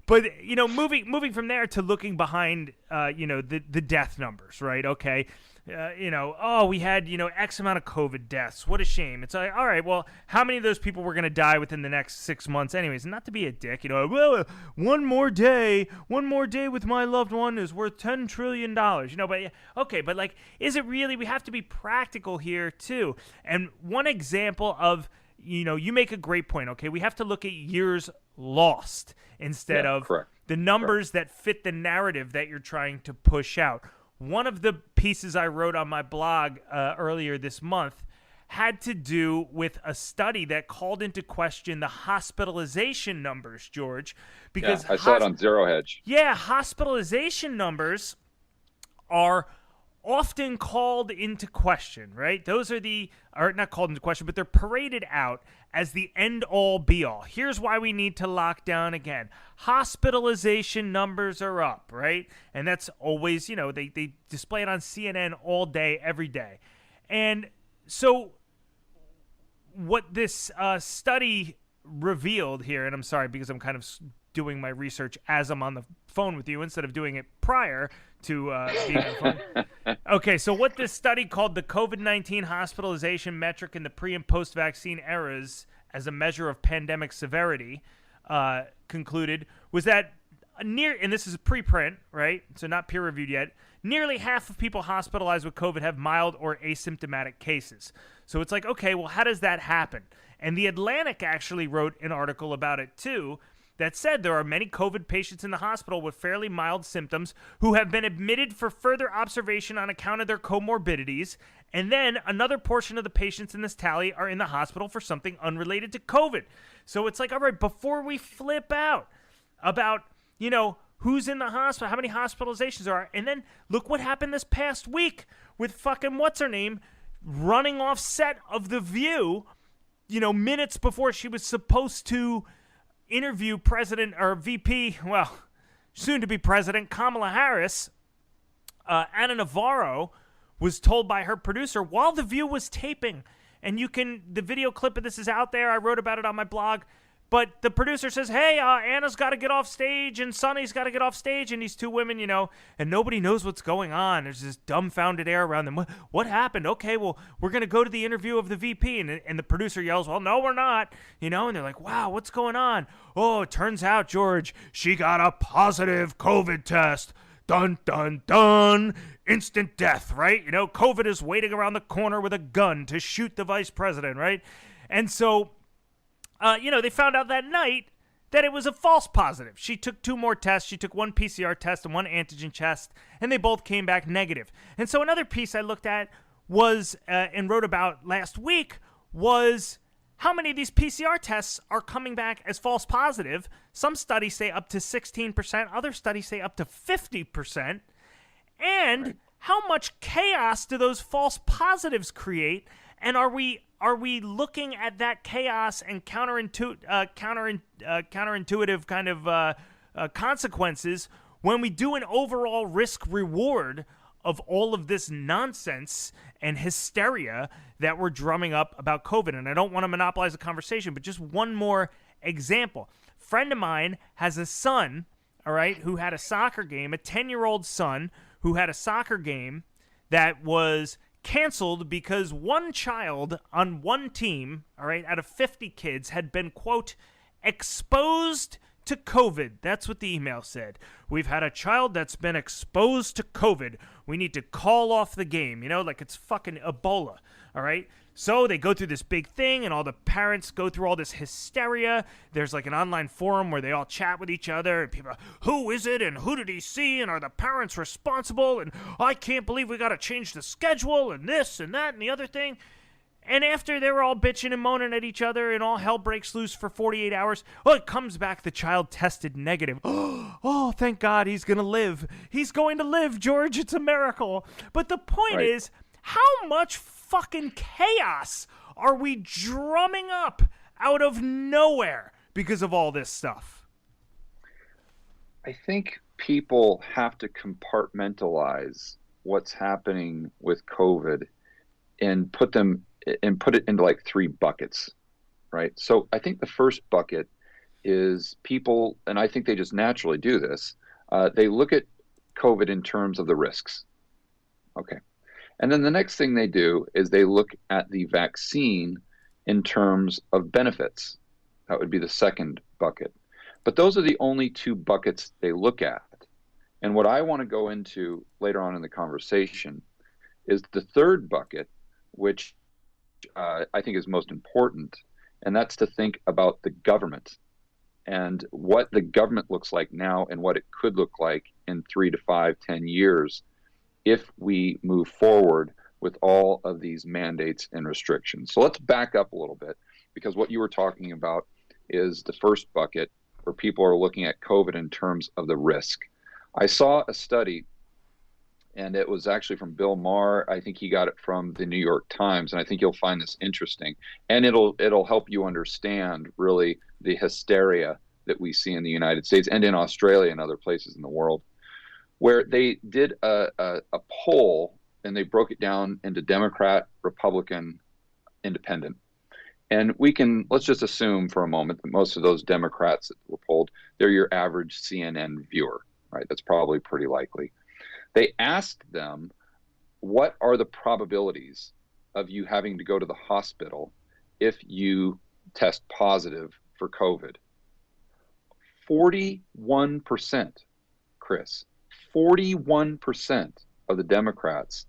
But, moving from there to looking behind, the death numbers, right? Okay. We had, X amount of COVID deaths. What a shame. It's like, all right, well, how many of those people were going to die within the next 6 months anyways? And not to be a dick, well, one more day with my loved one is worth $10 trillion, but okay, but like, is it really? We have to be practical here too. And one example of, you make a great point, okay? We have to look at years lost instead of correct. The numbers that fit the narrative that you're trying to push out. One of the pieces I wrote on my blog earlier this month had to do with a study that called into question the hospitalization numbers, George. Because I saw it on Zero Hedge. Yeah, hospitalization numbers are often called into question, right? Those are not called into question, but they're paraded out as the end-all be-all. Here's why we need to lock down again. Hospitalization numbers are up, right? And that's always, they display it on CNN all day, every day. And so what this study revealed here, and I'm sorry because I'm kind of doing my research as I'm on the phone with you instead of doing it prior to being on the phone. Okay, so what this study called the COVID-19 hospitalization metric in the pre- and post-vaccine eras as a measure of pandemic severity concluded was that and this is preprint, right? So not peer-reviewed yet, nearly half of people hospitalized with COVID have mild or asymptomatic cases. So it's like, okay, well, how does that happen? And The Atlantic actually wrote an article about it too that said there are many COVID patients in the hospital with fairly mild symptoms who have been admitted for further observation on account of their comorbidities. And then another portion of the patients in this tally are in the hospital for something unrelated to COVID. So it's like, all right, before we flip out about, who's in the hospital, how many hospitalizations there are, and then look what happened this past week with fucking what's-her-name running off set of The View, minutes before she was supposed to interview President or VP, well, soon to be President Kamala Harris. Anna Navarro was told by her producer while The View was taping, and the video clip of this is out there. I wrote about it on my blog. But the producer says, hey, Anna's got to get off stage and Sonny's got to get off stage, and these two women, and nobody knows what's going on. There's this dumbfounded air around them. What happened? Okay, well, we're going to go to the interview of the VP. And the producer yells, well, no, we're not. And they're like, wow, what's going on? Oh, it turns out, George, she got a positive COVID test. Dun, dun, dun. Instant death, right? COVID is waiting around the corner with a gun to shoot the vice president, right? And so... they found out that night that it was a false positive. She took 2 more tests. She took 1 PCR test and 1 antigen test, and they both came back negative. And so another piece I looked at was, and wrote about last week, was how many of these PCR tests are coming back as false positive. Some studies say up to 16%. Other studies say up to 50%. And how much chaos do those false positives create? And are we looking at that chaos and counterintuitive kind of consequences when we do an overall risk reward of all of this nonsense and hysteria that we're drumming up about COVID? And I don't want to monopolize the conversation, but just one more example. Friend of mine has a son, all right, who had a soccer game, a 10-year-old son who had a soccer game that was canceled because one child on one team, all right, out of 50 kids had been, quote, exposed to COVID. That's what the email said. We've had a child that's been exposed to COVID. We need to call off the game, like it's fucking Ebola, all right? So they go through this big thing, and all the parents go through all this hysteria. There's like an online forum where they all chat with each other, and people are, who is it, and who did he see, and are the parents responsible, and I can't believe we got to change the schedule, and this, and that, and the other thing. And after they were all bitching and moaning at each other, and all hell breaks loose for 48 hours, it comes back, the child tested negative. Oh, thank God, he's going to live. He's going to live, George. It's a miracle. But the point is, how much fucking chaos are we drumming up out of nowhere because of all this stuff? I think people have to compartmentalize what's happening with COVID and put it into like 3 buckets, right? So I think the first bucket is people, and I think they just naturally do this, they look at COVID in terms of the risks. Okay. And then the next thing they do is they look at the vaccine in terms of benefits. That would be the second bucket. But those are the only 2 buckets they look at. And what I want to go into later on in the conversation is the third bucket, which I think is most important, and that's to think about the government and what the government looks like now and what it could look like in 3 to 5, 10 years if we move forward with all of these mandates and restrictions. So let's back up a little bit, because what you were talking about is the first bucket where people are looking at COVID in terms of the risk. I saw a study, and it was actually from Bill Maher. I think he got it from the New York Times, and I think you'll find this interesting. And it'll help you understand really the hysteria that we see in the United States and in Australia and other places in the world, where they did a poll, and they broke it down into Democrat, Republican, Independent. And let's just assume for a moment that most of those Democrats that were polled, they're your average CNN viewer, right? That's probably pretty likely. They asked them, what are the probabilities of you having to go to the hospital if you test positive for COVID? 41%, Chris, 41% of the Democrats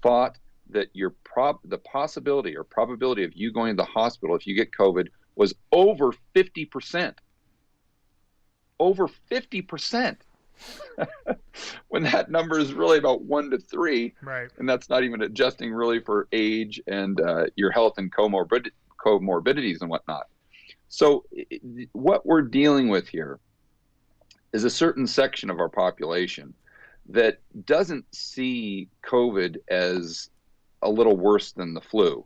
thought that the possibility or probability of you going to the hospital if you get COVID was over 50%. Over 50%. When that number is really about 1 to 3, right? And that's not even adjusting really for age and your health and comorbidities and whatnot. So what we're dealing with here is a certain section of our population that doesn't see COVID as a little worse than the flu.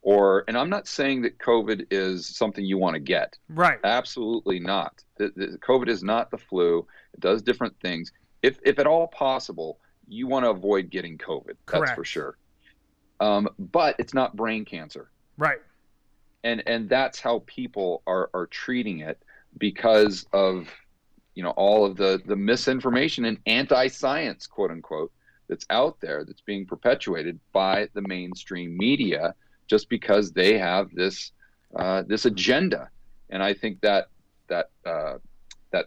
And I'm not saying that COVID is something you want to get. Right. Absolutely not. COVID is not the flu. It does different things. If at all possible, you want to avoid getting COVID. Correct. That's for sure. But it's not brain cancer. Right. And that's how people are treating it because of all of the misinformation and anti-science, quote unquote, that's out there that's being perpetuated by the mainstream media just because they have this agenda. And I think that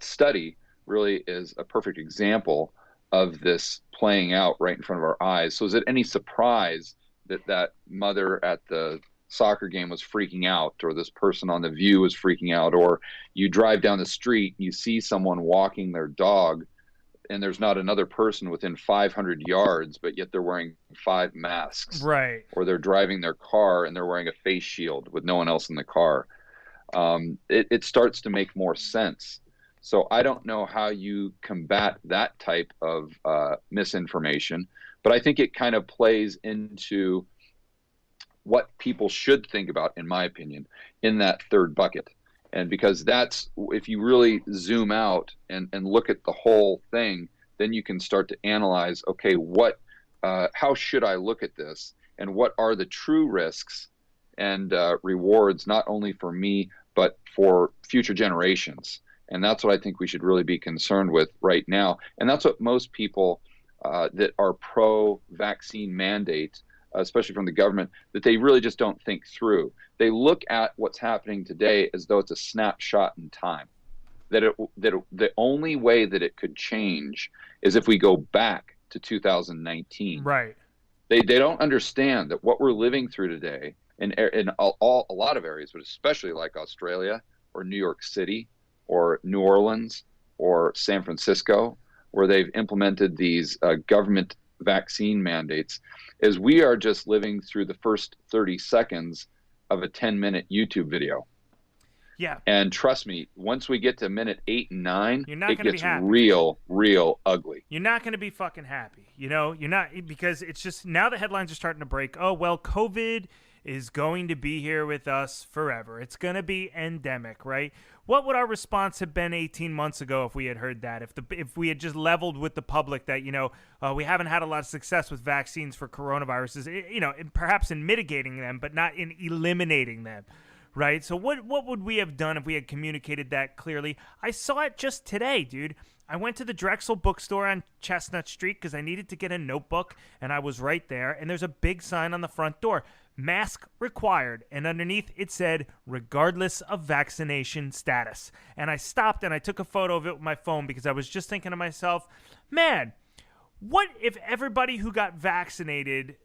study really is a perfect example of this playing out right in front of our eyes. So is it any surprise that mother at the soccer game was freaking out, or this person on The View was freaking out, or you drive down the street and you see someone walking their dog and there's not another person within 500 yards, but yet they're wearing 5 masks. Right. Or they're driving their car and they're wearing a face shield with no one else in the car. It starts to make more sense. So I don't know how you combat that type of misinformation, but I think it kind of plays into what people should think about, in my opinion, in that third bucket. And because that's, if you really zoom out and look at the whole thing, then you can start to analyze, okay, how should I look at this? And what are the true risks and rewards, not only for me, but for future generations? And that's what I think we should really be concerned with right now. And that's what most people that are pro-vaccine mandate, especially from the government, that they really just don't think through. They look at what's happening today as though it's a snapshot in time, that the only way that it could change is if we go back to 2019. Right. They don't understand that what we're living through today in a lot of areas, but especially like Australia or New York City or New Orleans or San Francisco, where they've implemented these government vaccine mandates, is we are just living through the first 30 seconds of a 10-minute YouTube video. Yeah. And trust me, once we get to minute 8 and 9, it gets real ugly. You're not going to be fucking happy. You're not, because it's just, now the headlines are starting to break. Oh, well, COVID is going to be here with us forever. It's going to be endemic, right? What would our response have been 18 months ago if we had heard that? If we had just leveled with the public that, we haven't had a lot of success with vaccines for coronaviruses, perhaps in mitigating them, but not in eliminating them, right? So what would we have done if we had communicated that clearly? I saw it just today, dude. I went to the Drexel bookstore on Chestnut Street because I needed to get a notebook, and I was right there, and there's a big sign on the front door. Mask required, and underneath it said, regardless of vaccination status. And I stopped and I took a photo of it with my phone because I was just thinking to myself, man, what if everybody who got vaccinated,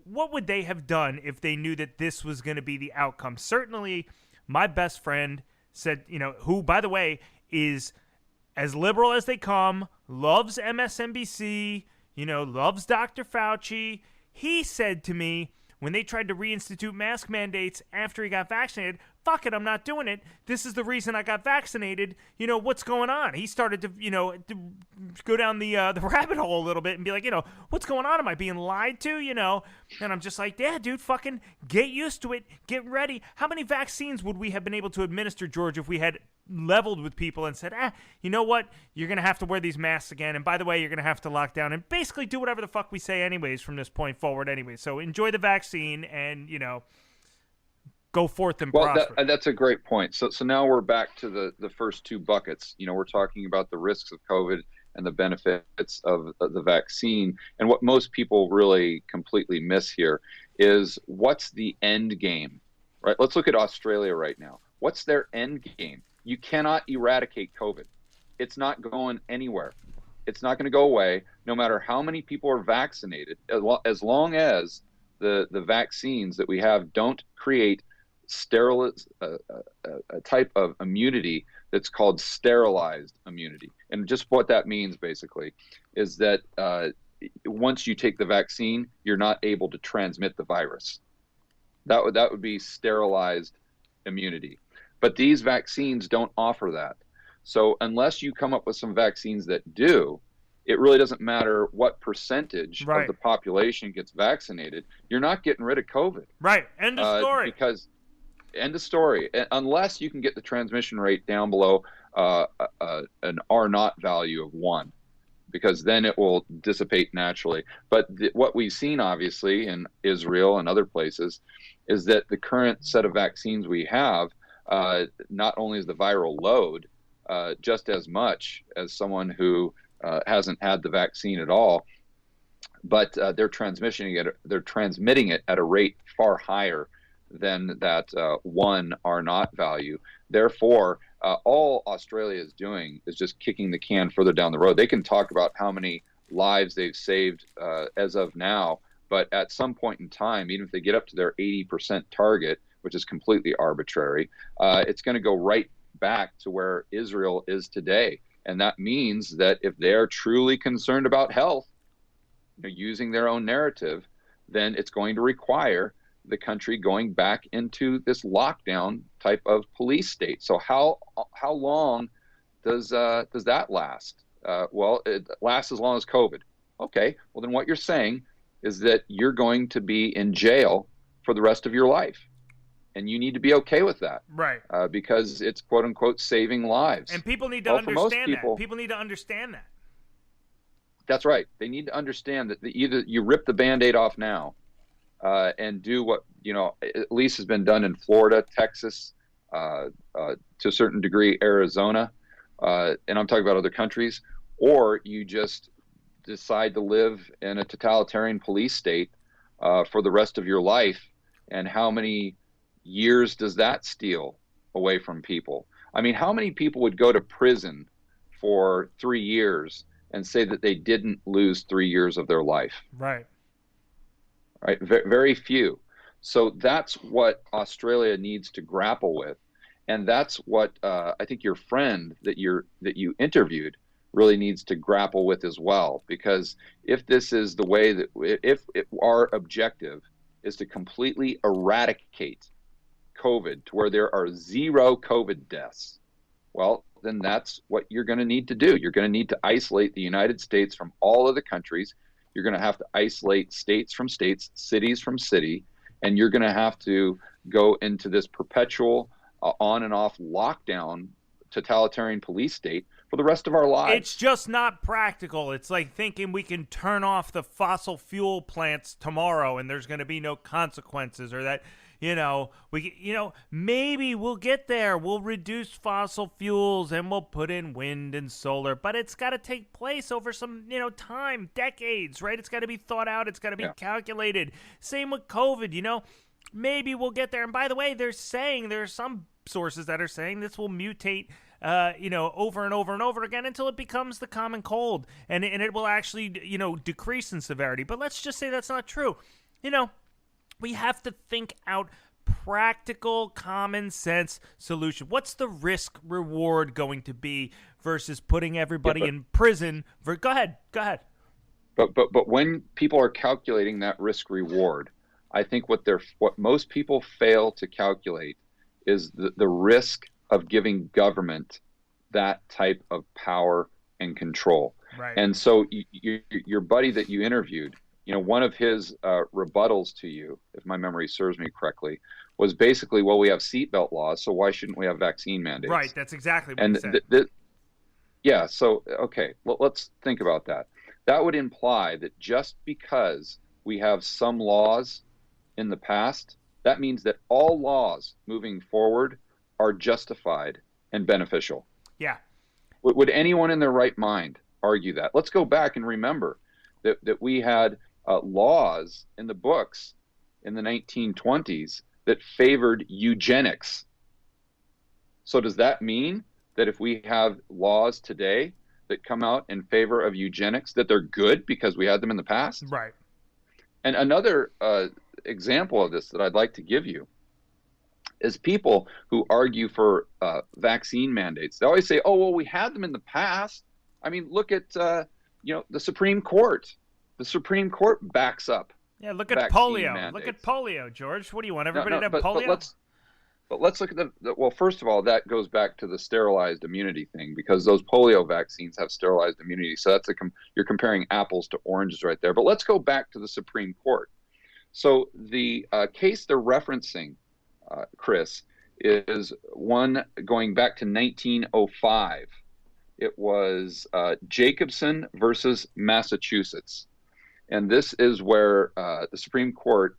what would they have done if they knew that this was going to be the outcome? Certainly, my best friend said, who, by the way, is as liberal as they come, loves MSNBC, loves Dr. Fauci. He said to me, when they tried to reinstitute mask mandates after he got vaccinated, fuck it, I'm not doing it. This is the reason I got vaccinated. What's going on? He started to, to go down the rabbit hole a little bit and be like, what's going on? Am I being lied to? And I'm just like, yeah, dude, fucking get used to it. Get ready. How many vaccines would we have been able to administer, George, if we had leveled with people and said, you know what? You're going to have to wear these masks again. And by the way, you're going to have to lock down and basically do whatever the fuck we say anyways from this point forward anyway. So enjoy the vaccine and, go forth and Well, prosper. that's a great point. So now we're back to the first two buckets. We're talking about the risks of COVID and the benefits of the vaccine. And what most people really completely miss here is what's the end game, right? Let's look at Australia right now. What's their end game? You cannot eradicate COVID. It's not going anywhere. It's not going to go away, no matter how many people are vaccinated, as long as the vaccines that we have don't create a type of immunity that's called sterilized immunity. And just what that means basically is that once you take the vaccine, you're not able to transmit the virus. That would be sterilized immunity. But these vaccines don't offer that. So unless you come up with some vaccines that do, it really doesn't matter what percentage Right. of the population gets vaccinated. You're not getting rid of COVID. Right. End of story. Because end of story. Unless you can get the transmission rate down below an R naught value of 1, because then it will dissipate naturally. But what we've seen, obviously, in Israel and other places, is that the current set of vaccines we have, not only is the viral load just as much as someone who hasn't had the vaccine at all, but they're transmitting it at a rate far higher than that 1 R naught value. Therefore, all Australia is doing is just kicking the can further down the road. They can talk about how many lives they've saved as of now, but at some point in time, even if they get up to their 80% target, which is completely arbitrary, it's going to go right back to where Israel is today. And that means that if they're truly concerned about health, using their own narrative, then it's going to require the country going back into this lockdown type of police state. So how long does that last? Well, it lasts as long as COVID. Okay, well then what you're saying is that you're going to be in jail for the rest of your life. And you need to be okay with that. Right. Because it's quote unquote saving lives. And people need to understand that. People need to understand that. That's right. They need to understand that either you rip the Band-Aid off now and do what, at least has been done in Florida, Texas, to a certain degree, Arizona, and I'm talking about other countries, or you just decide to live in a totalitarian police state for the rest of your life. And how many years does that steal away from people? I mean, how many people would go to prison for 3 years and say that they didn't lose 3 years of their life? Right. Right. Very few. So that's what Australia needs to grapple with. And that's what I think your friend that you interviewed really needs to grapple with as well. Because if this is the way that, if our objective is to completely eradicate COVID to where there are 0 COVID deaths, well, then that's what you're going to need to do. You're going to need to isolate the United States from all of the countries. You're going to have to isolate states from states, cities from city, and you're going to have to go into this perpetual on and off lockdown totalitarian police state for the rest of our lives. It's just not practical. It's like thinking we can turn off the fossil fuel plants tomorrow and there's going to be no consequences, or that maybe we'll get there. We'll reduce fossil fuels and we'll put in wind and solar, but it's got to take place over some, time, decades, right? It's got to be thought out. It's got to be calculated. Same with COVID, maybe we'll get there. And by the way, there are some sources that are saying this will mutate over and over and over again until it becomes the common cold, and it will actually, decrease in severity. But let's just say that's not true. We have to think out practical, common sense solution. What's the risk reward going to be versus putting everybody in prison? Go ahead. But when people are calculating that risk reward, I think what most people fail to calculate is the risk of giving government that type of power and control. Right. And so your buddy that you interviewed, one of his rebuttals to you, if my memory serves me correctly, was basically, well, we have seatbelt laws, so why shouldn't we have vaccine mandates? Right, that's exactly what he said. So, okay, well, let's think about that. That would imply that just because we have some laws in the past that means that all laws moving forward are justified and beneficial. Yeah. Would anyone in their right mind argue that? Let's go back and remember that we had laws in the books in the 1920s that favored eugenics. So does that mean that if we have laws today that come out in favor of eugenics, that they're good because we had them in the past? Right. And another example of this that I'd like to give you is people who argue for vaccine mandates. They always say, "Oh, well, we had them in the past." I mean, look at the Supreme Court. The Supreme Court backs up. Yeah, look at polio. Mandates. Look at polio, George. What do you want everybody to have but polio? let's look at well, first of all, that goes back to the sterilized immunity thing, because those polio vaccines have sterilized immunity. So that's you're comparing apples to oranges right there. But let's go back to the Supreme Court. So the case they're referencing, Chris, is one going back to 1905. It was Jacobson versus Massachusetts. And this is where the Supreme Court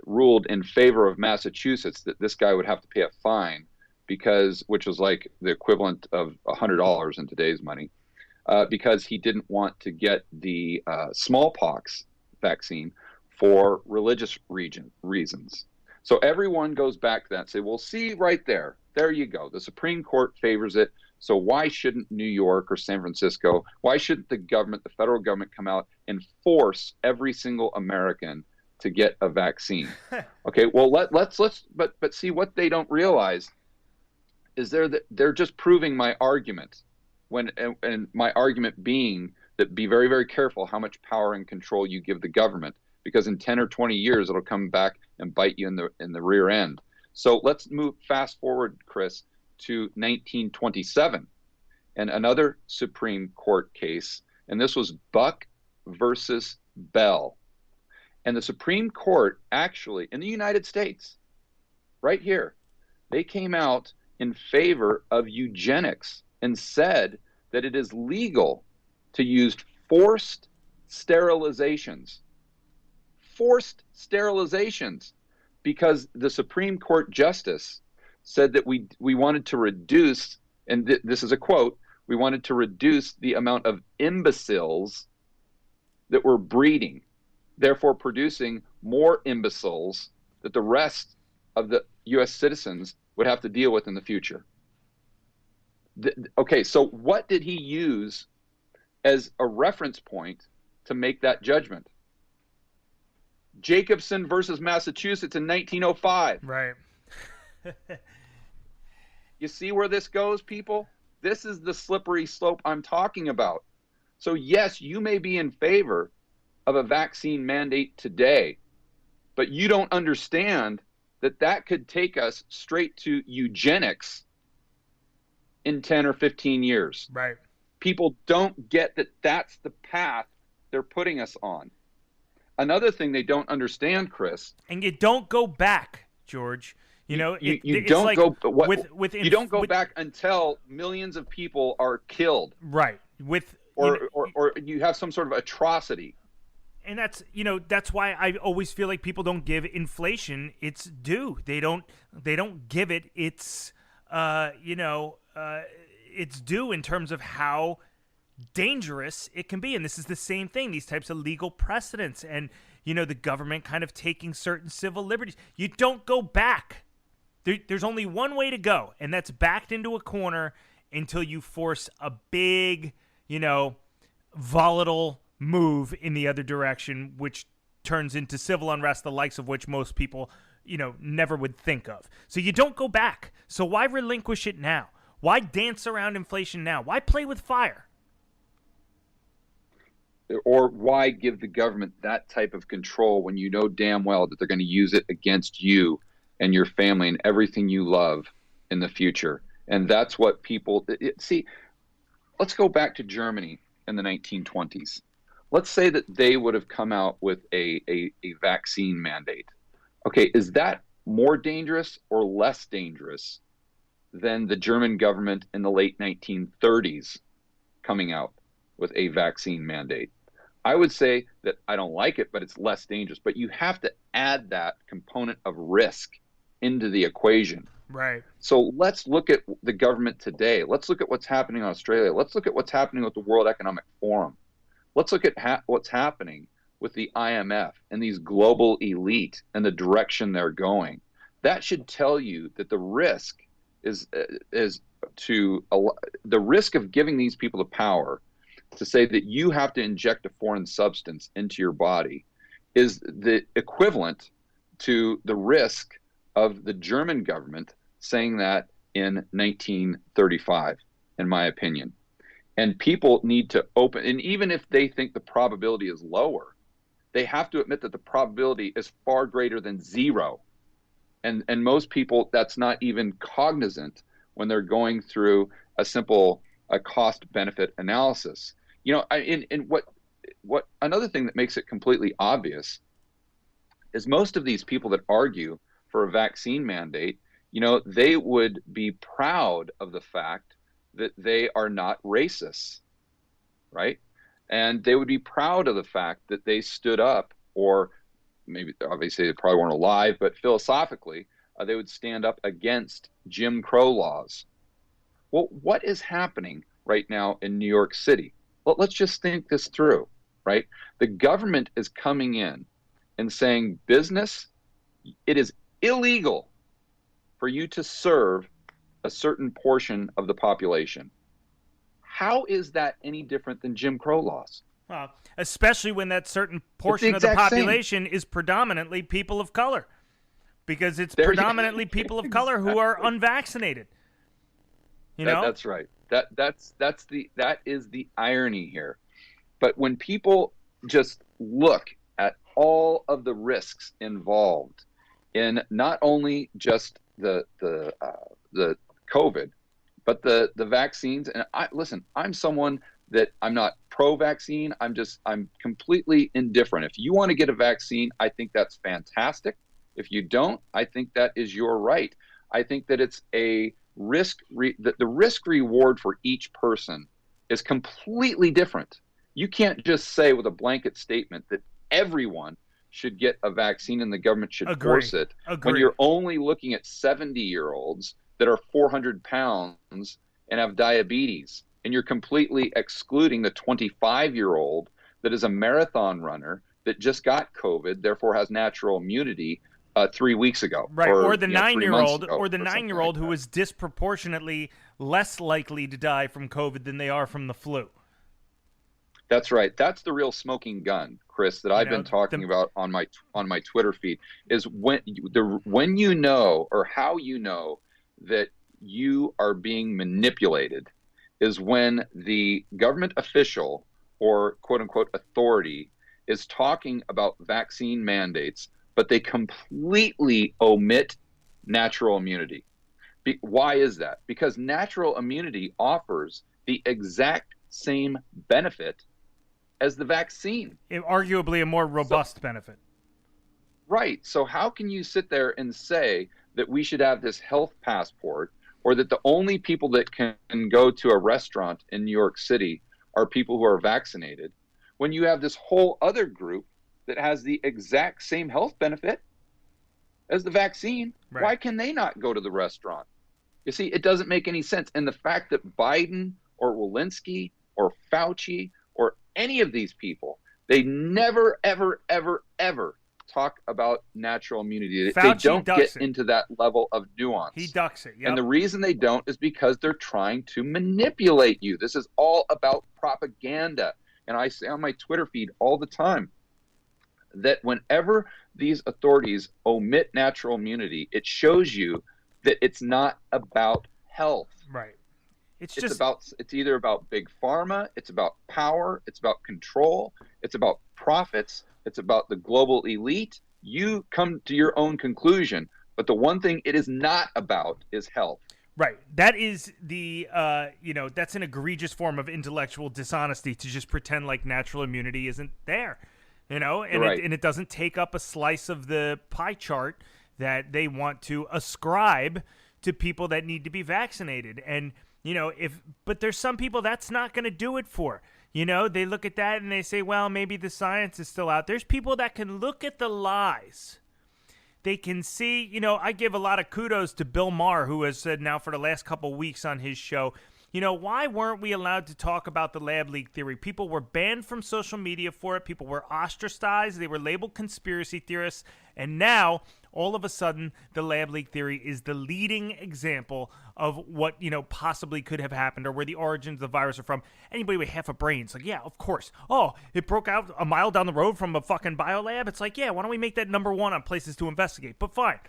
ruled in favor of Massachusetts, that this guy would have to pay a fine, which was like the equivalent of $100 in today's money, because he didn't want to get the smallpox vaccine for religious reasons. So everyone goes back to that and say, well, see right there you go. The Supreme Court favors it. So why shouldn't New York or San Francisco, why shouldn't the federal government come out and force every single American to get a vaccine? Okay, well, but see, what they don't realize is they're just proving my argument, and my argument being that be very, very careful how much power and control you give the government, because in 10 or 20 years it'll come back and bite you in the rear end. So let's fast forward, Chris, to 1927, and another Supreme Court case, and this was Buck versus Bell. And the Supreme Court, actually, in the United States, right here, they came out in favor of eugenics and said that it is legal to use forced sterilizations, because the Supreme Court justice said that we wanted to reduce, and this is a quote, we wanted to reduce the amount of imbeciles that were breeding, therefore producing more imbeciles that the rest of the U.S. citizens would have to deal with in the future. Okay, so what did he use as a reference point to make that judgment? Jacobson versus Massachusetts in 1905. Right. You see where this goes, people? This is the slippery slope I'm talking about. So yes, you may be in favor of a vaccine mandate today, but you don't understand that could take us straight to eugenics in 10 or 15 years. Right. People don't get that that's the path they're putting us on. Another thing they don't understand, Chris. And you don't go back, George. You know, you don't go back until millions of people are killed. Right. Or you have some sort of atrocity. And that's why I always feel like people don't give inflation its due. They don't give it its its due in terms of how dangerous it can be. And this is the same thing, these types of legal precedents and the government kind of taking certain civil liberties. You don't go back. There's only one way to go, and that's backed into a corner until you force a big, volatile move in the other direction, which turns into civil unrest, the likes of which most people, never would think of. So you don't go back. So why relinquish it now? Why dance around inflation now? Why play with fire? Or why give the government that type of control when you know damn well that they're going to use it against you and your family and everything you love in the future? And that's what people see. Let's go back to Germany in the 1920s. Let's say that they would have come out with a vaccine mandate. Okay, is that more dangerous or less dangerous than the German government in the late 1930s coming out with a vaccine mandate? I would say that I don't like it, but it's less dangerous. But you have to add that component of risk into the equation. Right. So let's look at the government today. Let's look at what's happening in Australia. Let's look at what's happening with the World Economic Forum. Let's look at what's happening with the IMF and these global elite and the direction they're going. That should tell you that the risk is the risk of giving these people the power to say that you have to inject a foreign substance into your body is the equivalent to the risk of the German government saying that in 1935, in my opinion. And people need to open, and even if they think the probability is lower, they have to admit that the probability is far greater than zero. And most people, that's not even cognizant when they're going through a simple cost benefit analysis. You know, what another thing that makes it completely obvious is most of these people that argue for a vaccine mandate, you know, they would be proud of the fact that they are not racists, right? And they would be proud of the fact that they stood up, or maybe obviously they probably weren't alive, but philosophically, they would stand up against Jim Crow laws. Well, what is happening right now in New York City? Well, let's just think this through, right? The government is coming in and saying, business, it is illegal for you to serve a certain portion of the population. How is that any different than Jim Crow laws? Especially when that certain portion of the population is predominantly people of color, because it's predominantly people of color who are unvaccinated. You know, that's right. That is the irony here. But when people just look at all of the risks involved in not only just the COVID, but the vaccines, and I'm someone that I'm not pro-vaccine. I'm completely indifferent. If you want to get a vaccine, I think that's fantastic. If you don't, I think that is your right. I think that it's a the risk reward for each person is completely different. You can't just say with a blanket statement that everyone should get a vaccine and the government should force it when you're only looking at 70-year-olds that are 400 pounds and have diabetes, and you're completely excluding the 25-year-old that is a marathon runner that just got COVID, therefore has natural immunity 3 weeks ago. Right, or the 9-year-old, who is disproportionately less likely to die from COVID than they are from the flu. That's right. That's the real smoking gun, Chris, that I've been talking about on my Twitter feed, is when you know, or how you know that you are being manipulated, is when the government official or quote unquote authority is talking about vaccine mandates, but they completely omit natural immunity. Why is that? Because natural immunity offers the exact same benefit as the vaccine. Arguably a more robust benefit. Right. So how can you sit there and say that we should have this health passport, or that the only people that can go to a restaurant in New York City are people who are vaccinated, when you have this whole other group that has the exact same health benefit as the vaccine? Right. Why can they not go to the restaurant? You see, it doesn't make any sense. And the fact that Biden or Walensky or Fauci or any of these people, they never, ever, ever, ever talk about natural immunity. They don't get into that level of nuance. He ducks it. Yep. And the reason they don't is because they're trying to manipulate you. This is all about propaganda. And I say on my Twitter feed all the time that whether these authorities omit natural immunity, it shows you that it's not about health. Right. It's either about big pharma, it's about power, it's about control, it's about profits, it's about the global elite. You come to your own conclusion, but the one thing it is not about is health. Right. That is that's an egregious form of intellectual dishonesty, to just pretend like natural immunity isn't there, and right. It doesn't take up a slice of the pie chart that they want to ascribe to people that need to be vaccinated. And but there's some people that's not going to do it for. You know, they look at that and they say, well, maybe the science is still out. There's people that can look at the lies. They can see, you know, I give a lot of kudos to Bill Maher, who has said now for the last couple weeks on his show, you know, why weren't we allowed to talk about the lab leak theory? People were banned from social media for it. People were ostracized. They were labeled conspiracy theorists. And now, all of a sudden, the lab leak theory is the leading example of what, you know, possibly could have happened or where the origins of the virus are from. Anybody with half a brain is like, yeah, of course. Oh, it broke out a mile down the road from a fucking biolab? It's like, yeah, why don't we make that number one on places to investigate? But fine.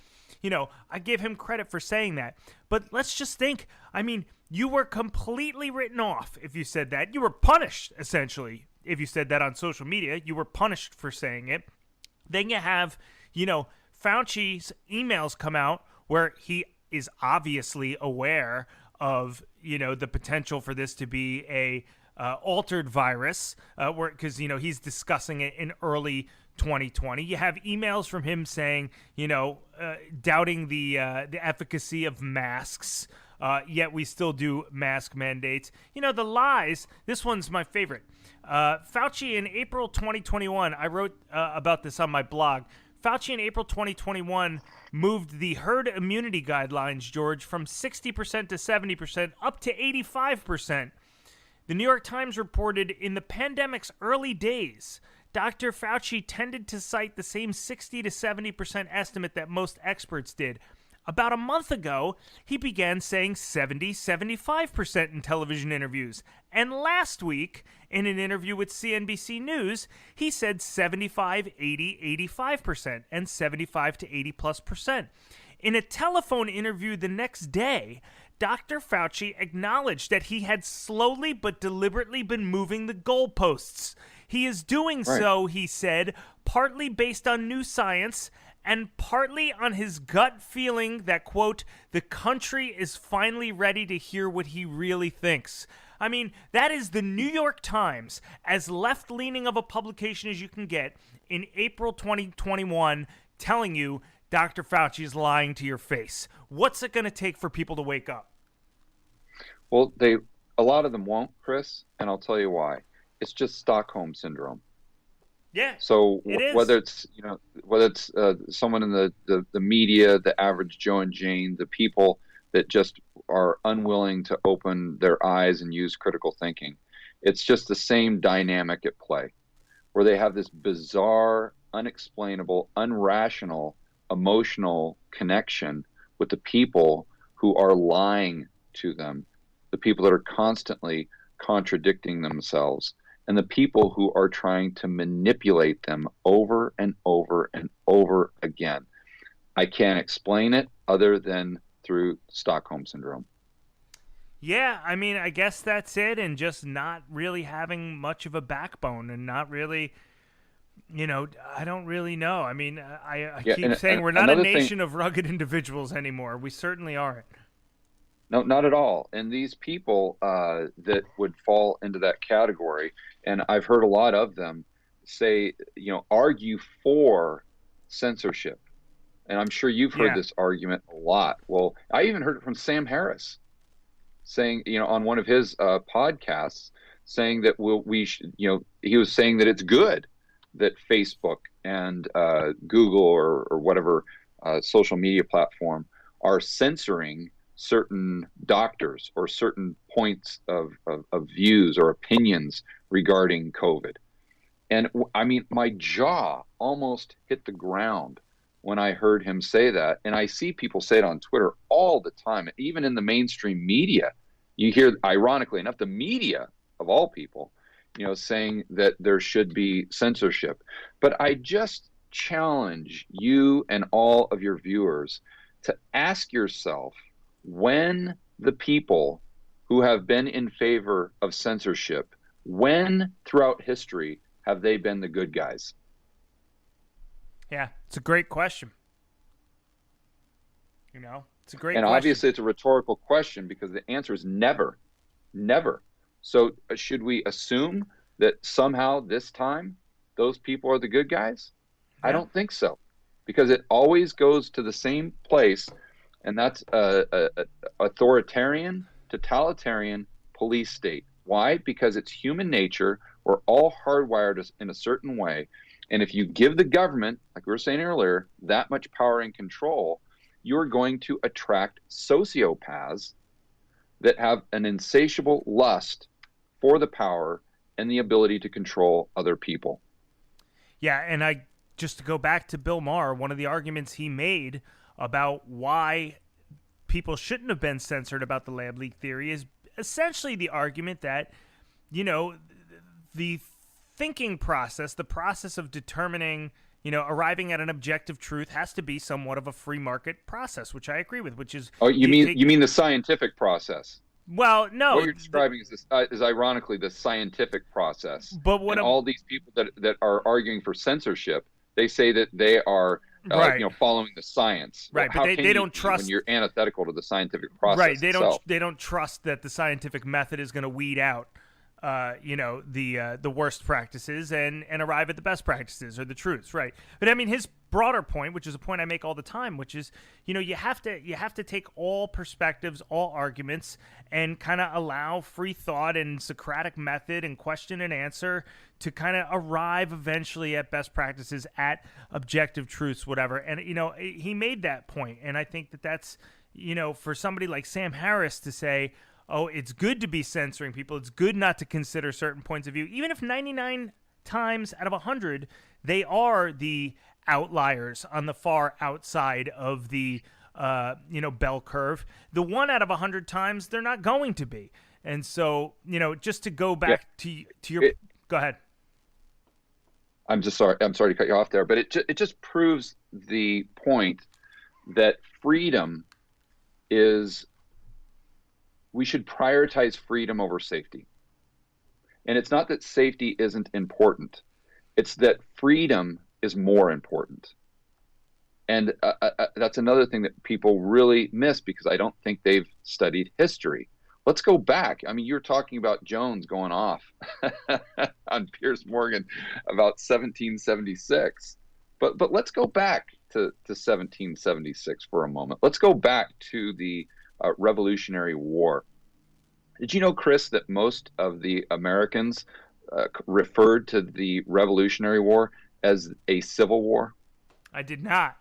You know, I give him credit for saying that. But let's just think, I mean, you were completely written off if you said that. You were punished, essentially, if you said that on social media. You were punished for saying it. Then you have, you know, Fauci's emails come out where he is obviously aware of, you know, the potential for this to be a altered virus, because, you know, he's discussing it in early 2020. You have emails from him saying, you know, doubting the efficacy of masks. Yet we still do mask mandates. You know, the lies, this one's my favorite. Fauci in April 2021, I wrote about this on my blog. Fauci in April 2021 moved the herd immunity guidelines, George, from 60% to 70% up to 85%. The New York Times reported in the pandemic's early days, Dr. Fauci tended to cite the same 60 to 70% estimate that most experts did. About a month ago, he began saying 70-75% in television interviews. And last week, in an interview with CNBC News, he said 75, 80, 85%, and 75 to 80+%. In a telephone interview the next day, Dr. Fauci acknowledged that he had slowly but deliberately been moving the goalposts. He is doing so, he said, partly based on new science and partly on his gut feeling that, quote, the country is finally ready to hear what he really thinks. I mean, that is the New York Times, as left-leaning of a publication as you can get, in April 2021, telling you Dr. Fauci is lying to your face. What's it going to take for people to wake up? Well, a lot of them won't, Chris, and I'll tell you why. It's just Stockholm syndrome. Yeah. So whether it's someone in the media, the average Joe and Jane, the people that just are unwilling to open their eyes and use critical thinking, it's just the same dynamic at play, where they have this bizarre, unexplainable, unrational, emotional connection with the people who are lying to them, the people that are constantly contradicting themselves, and the people who are trying to manipulate them over and over and over again. I can't explain it other than through Stockholm syndrome. Yeah, I mean, I guess that's it, and just not really having much of a backbone and not really, you know, I don't really know. I mean, I keep saying we're not a nation of rugged individuals anymore. We certainly aren't. No, not at all. And these people that would fall into that category, and I've heard a lot of them say, you know, argue for censorship. And I'm sure you've heard this argument a lot. Well, I even heard it from Sam Harris saying, you know, on one of his podcasts, saying that you know, he was saying that it's good that Facebook and Google or whatever social media platform are censoring certain doctors or certain points of views or opinions regarding COVID. And I mean, my jaw almost hit the ground when I heard him say that. And I see people say it on Twitter all the time. Even in the mainstream media, you hear, ironically enough, the media of all people, you know, saying that there should be censorship. But I just challenge you and all of your viewers to ask yourself, when the people who have been in favor of censorship, when throughout history have they been the good guys? Yeah, it's a great question. You know, it's a great question. And obviously it's a rhetorical question because the answer is never, never. So should we assume that somehow this time those people are the good guys? Yeah. I don't think so, because it always goes to the same place, and that's a authoritarian, totalitarian police state. Why? Because it's human nature. We're all hardwired in a certain way. And if you give the government, like we were saying earlier, that much power and control, you're going to attract sociopaths that have an insatiable lust for the power and the ability to control other people. Yeah, and just to go back to Bill Maher, one of the arguments he made about why people shouldn't have been censored about the lab leak theory is essentially the argument that, the thinking process, the process of determining, arriving at an objective truth has to be somewhat of a free market process, which I agree with, which is... Oh, you mean the scientific process? Well, no. What you're describing is ironically the scientific process. But all these people that are arguing for censorship, they say that they are following the science. Right, well, but they don't trust when you're antithetical to the scientific process. Right, they itself. don't trust that the scientific method is going to weed out the worst practices and arrive at the best practices or the truths, right? But I mean, his broader point, which is a point I make all the time, which is, you have to take all perspectives, all arguments, and kind of allow free thought and Socratic method and question and answer to kind of arrive eventually at best practices, at objective truths, whatever. And he made that point, and I think that's for somebody like Sam Harris to say, oh, it's good to be censoring people, it's good not to consider certain points of view, even if 99 times out of 100 they are the outliers on the far outside of the bell curve. The 1 out of 100 times they're not going to be. And so, just to go back to your go ahead. I'm sorry to cut you off there, but it just proves the point that freedom is, we should prioritize freedom over safety. And it's not that safety isn't important. It's that freedom is more important. And that's another thing that people really miss, because I don't think they've studied history. Let's go back. I mean, you're talking about Jones going off on Piers Morgan about 1776. But let's go back to 1776 for a moment. Let's go back to the Revolutionary War. Did you know, Chris, that most of the Americans referred to the Revolutionary War as a civil war? I did not.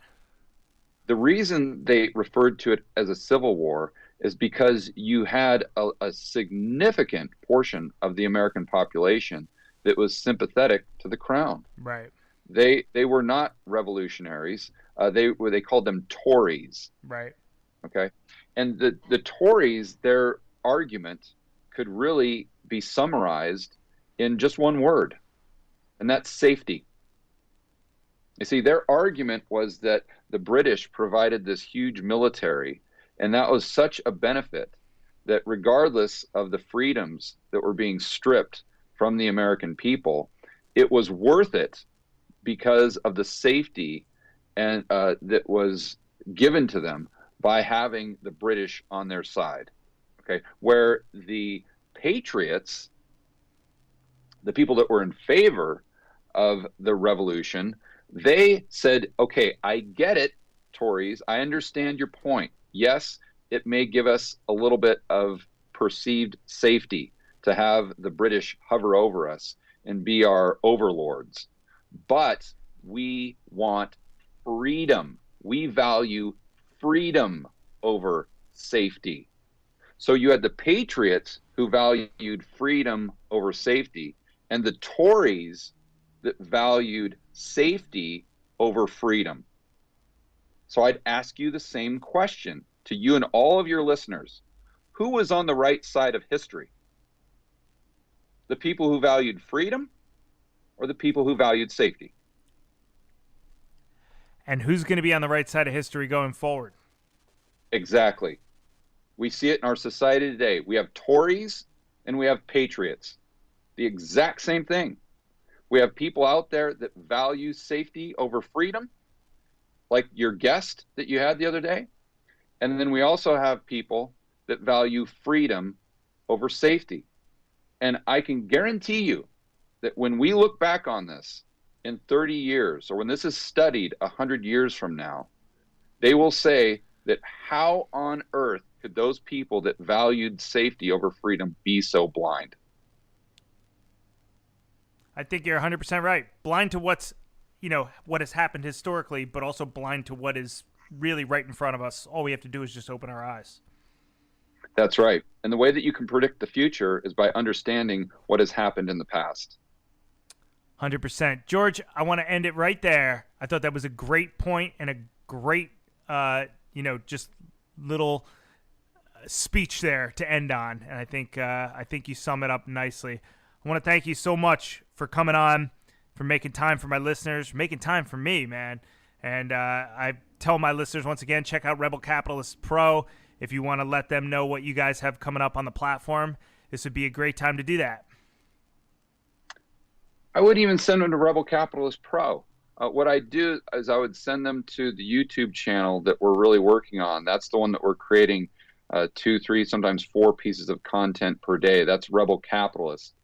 The reason they referred to it as a civil war is because you had a significant portion of the American population that was sympathetic to the crown. Right. They were not revolutionaries. They called them Tories. Right. Okay. And the Tories, their argument could really be summarized in just one word, and that's safety. You see, their argument was that the British provided this huge military, and that was such a benefit that regardless of the freedoms that were being stripped from the American people, it was worth it because of the safety and that was given to them by having the British on their side. Okay, where the patriots, the people that were in favor of the revolution, they said, okay, I get it, Tories. I understand your point. Yes, it may give us a little bit of perceived safety to have the British hover over us and be our overlords. But we want freedom. We value freedom over safety. So you had the patriots who valued freedom over safety, and the Tories that valued safety over freedom. So I'd ask you the same question to you and all of your listeners. Who was on the right side of history? The people who valued freedom or the people who valued safety? And who's going to be on the right side of history going forward? Exactly. We see it in our society today. We have Tories and we have patriots. The exact same thing. We have people out there that value safety over freedom, like your guest that you had the other day. And then we also have people that value freedom over safety. And I can guarantee you that when we look back on this in 30 years, or when this is studied 100 years from now, they will say that how on earth could those people that valued safety over freedom be so blind? I think you're 100% right. Blind to what's, what has happened historically, but also blind to what is really right in front of us. All we have to do is just open our eyes. That's right. And the way that you can predict the future is by understanding what has happened in the past. 100%. George, I want to end it right there. I thought that was a great point and a great, just little speech there to end on. And I think you sum it up nicely. I want to thank you so much for coming on, for making time for my listeners, for making time for me, man. And I tell my listeners once again, check out Rebel Capitalist Pro if you want to let them know what you guys have coming up on the platform. This would be a great time to do that. I wouldn't even send them to Rebel Capitalist Pro. What I do is I would send them to the YouTube channel that we're really working on. That's the one that we're creating 2, 3, sometimes 4 pieces of content per day. That's Rebel Capitalist.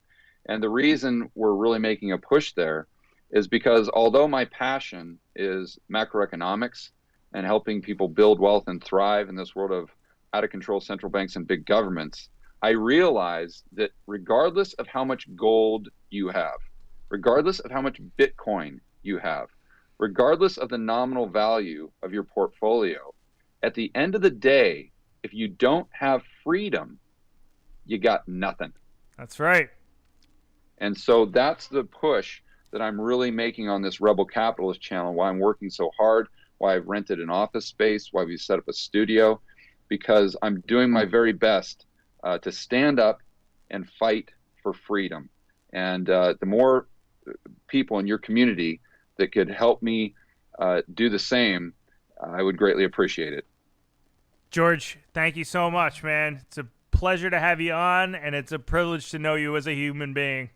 And the reason we're really making a push there is because although my passion is macroeconomics and helping people build wealth and thrive in this world of out-of-control central banks and big governments, I realize that regardless of how much gold you have, regardless of how much Bitcoin you have, regardless of the nominal value of your portfolio, at the end of the day, if you don't have freedom, you got nothing. That's right. And so that's the push that I'm really making on this Rebel Capitalist channel, why I'm working so hard, why I've rented an office space, why we set up a studio, because I'm doing my very best to stand up and fight for freedom. And the more people in your community that could help me do the same, I would greatly appreciate it. George, thank you so much, man. It's a pleasure to have you on, and it's a privilege to know you as a human being.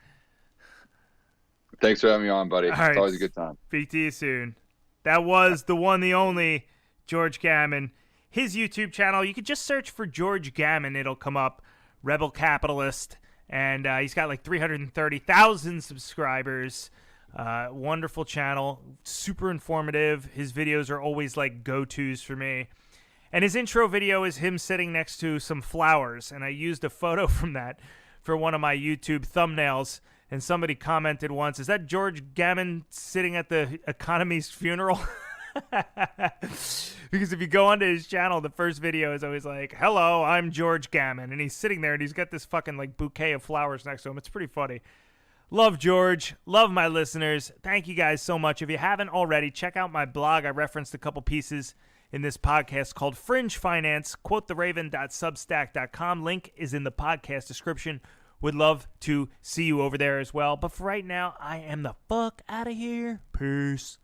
Thanks for having me on, buddy. It's always a good time. Speak to you soon. That was the one, the only George Gammon. His YouTube channel, you could just search for George Gammon. It'll come up, Rebel Capitalist. And he's got like 330,000 subscribers. Wonderful channel. Super informative. His videos are always like go-tos for me. And his intro video is him sitting next to some flowers. And I used a photo from that for one of my YouTube thumbnails. And somebody commented once, is that George Gammon sitting at the economy's funeral? Because if you go onto his channel, the first video is always like, hello, I'm George Gammon. And he's sitting there and he's got this fucking like bouquet of flowers next to him. It's pretty funny. Love George. Love my listeners. Thank you guys so much. If you haven't already, check out my blog. I referenced a couple pieces in this podcast called Fringe Finance, quotheraven.substack.com. Link is in the podcast description. Would love to see you over there as well. But for right now, I am the fuck out of here. Peace.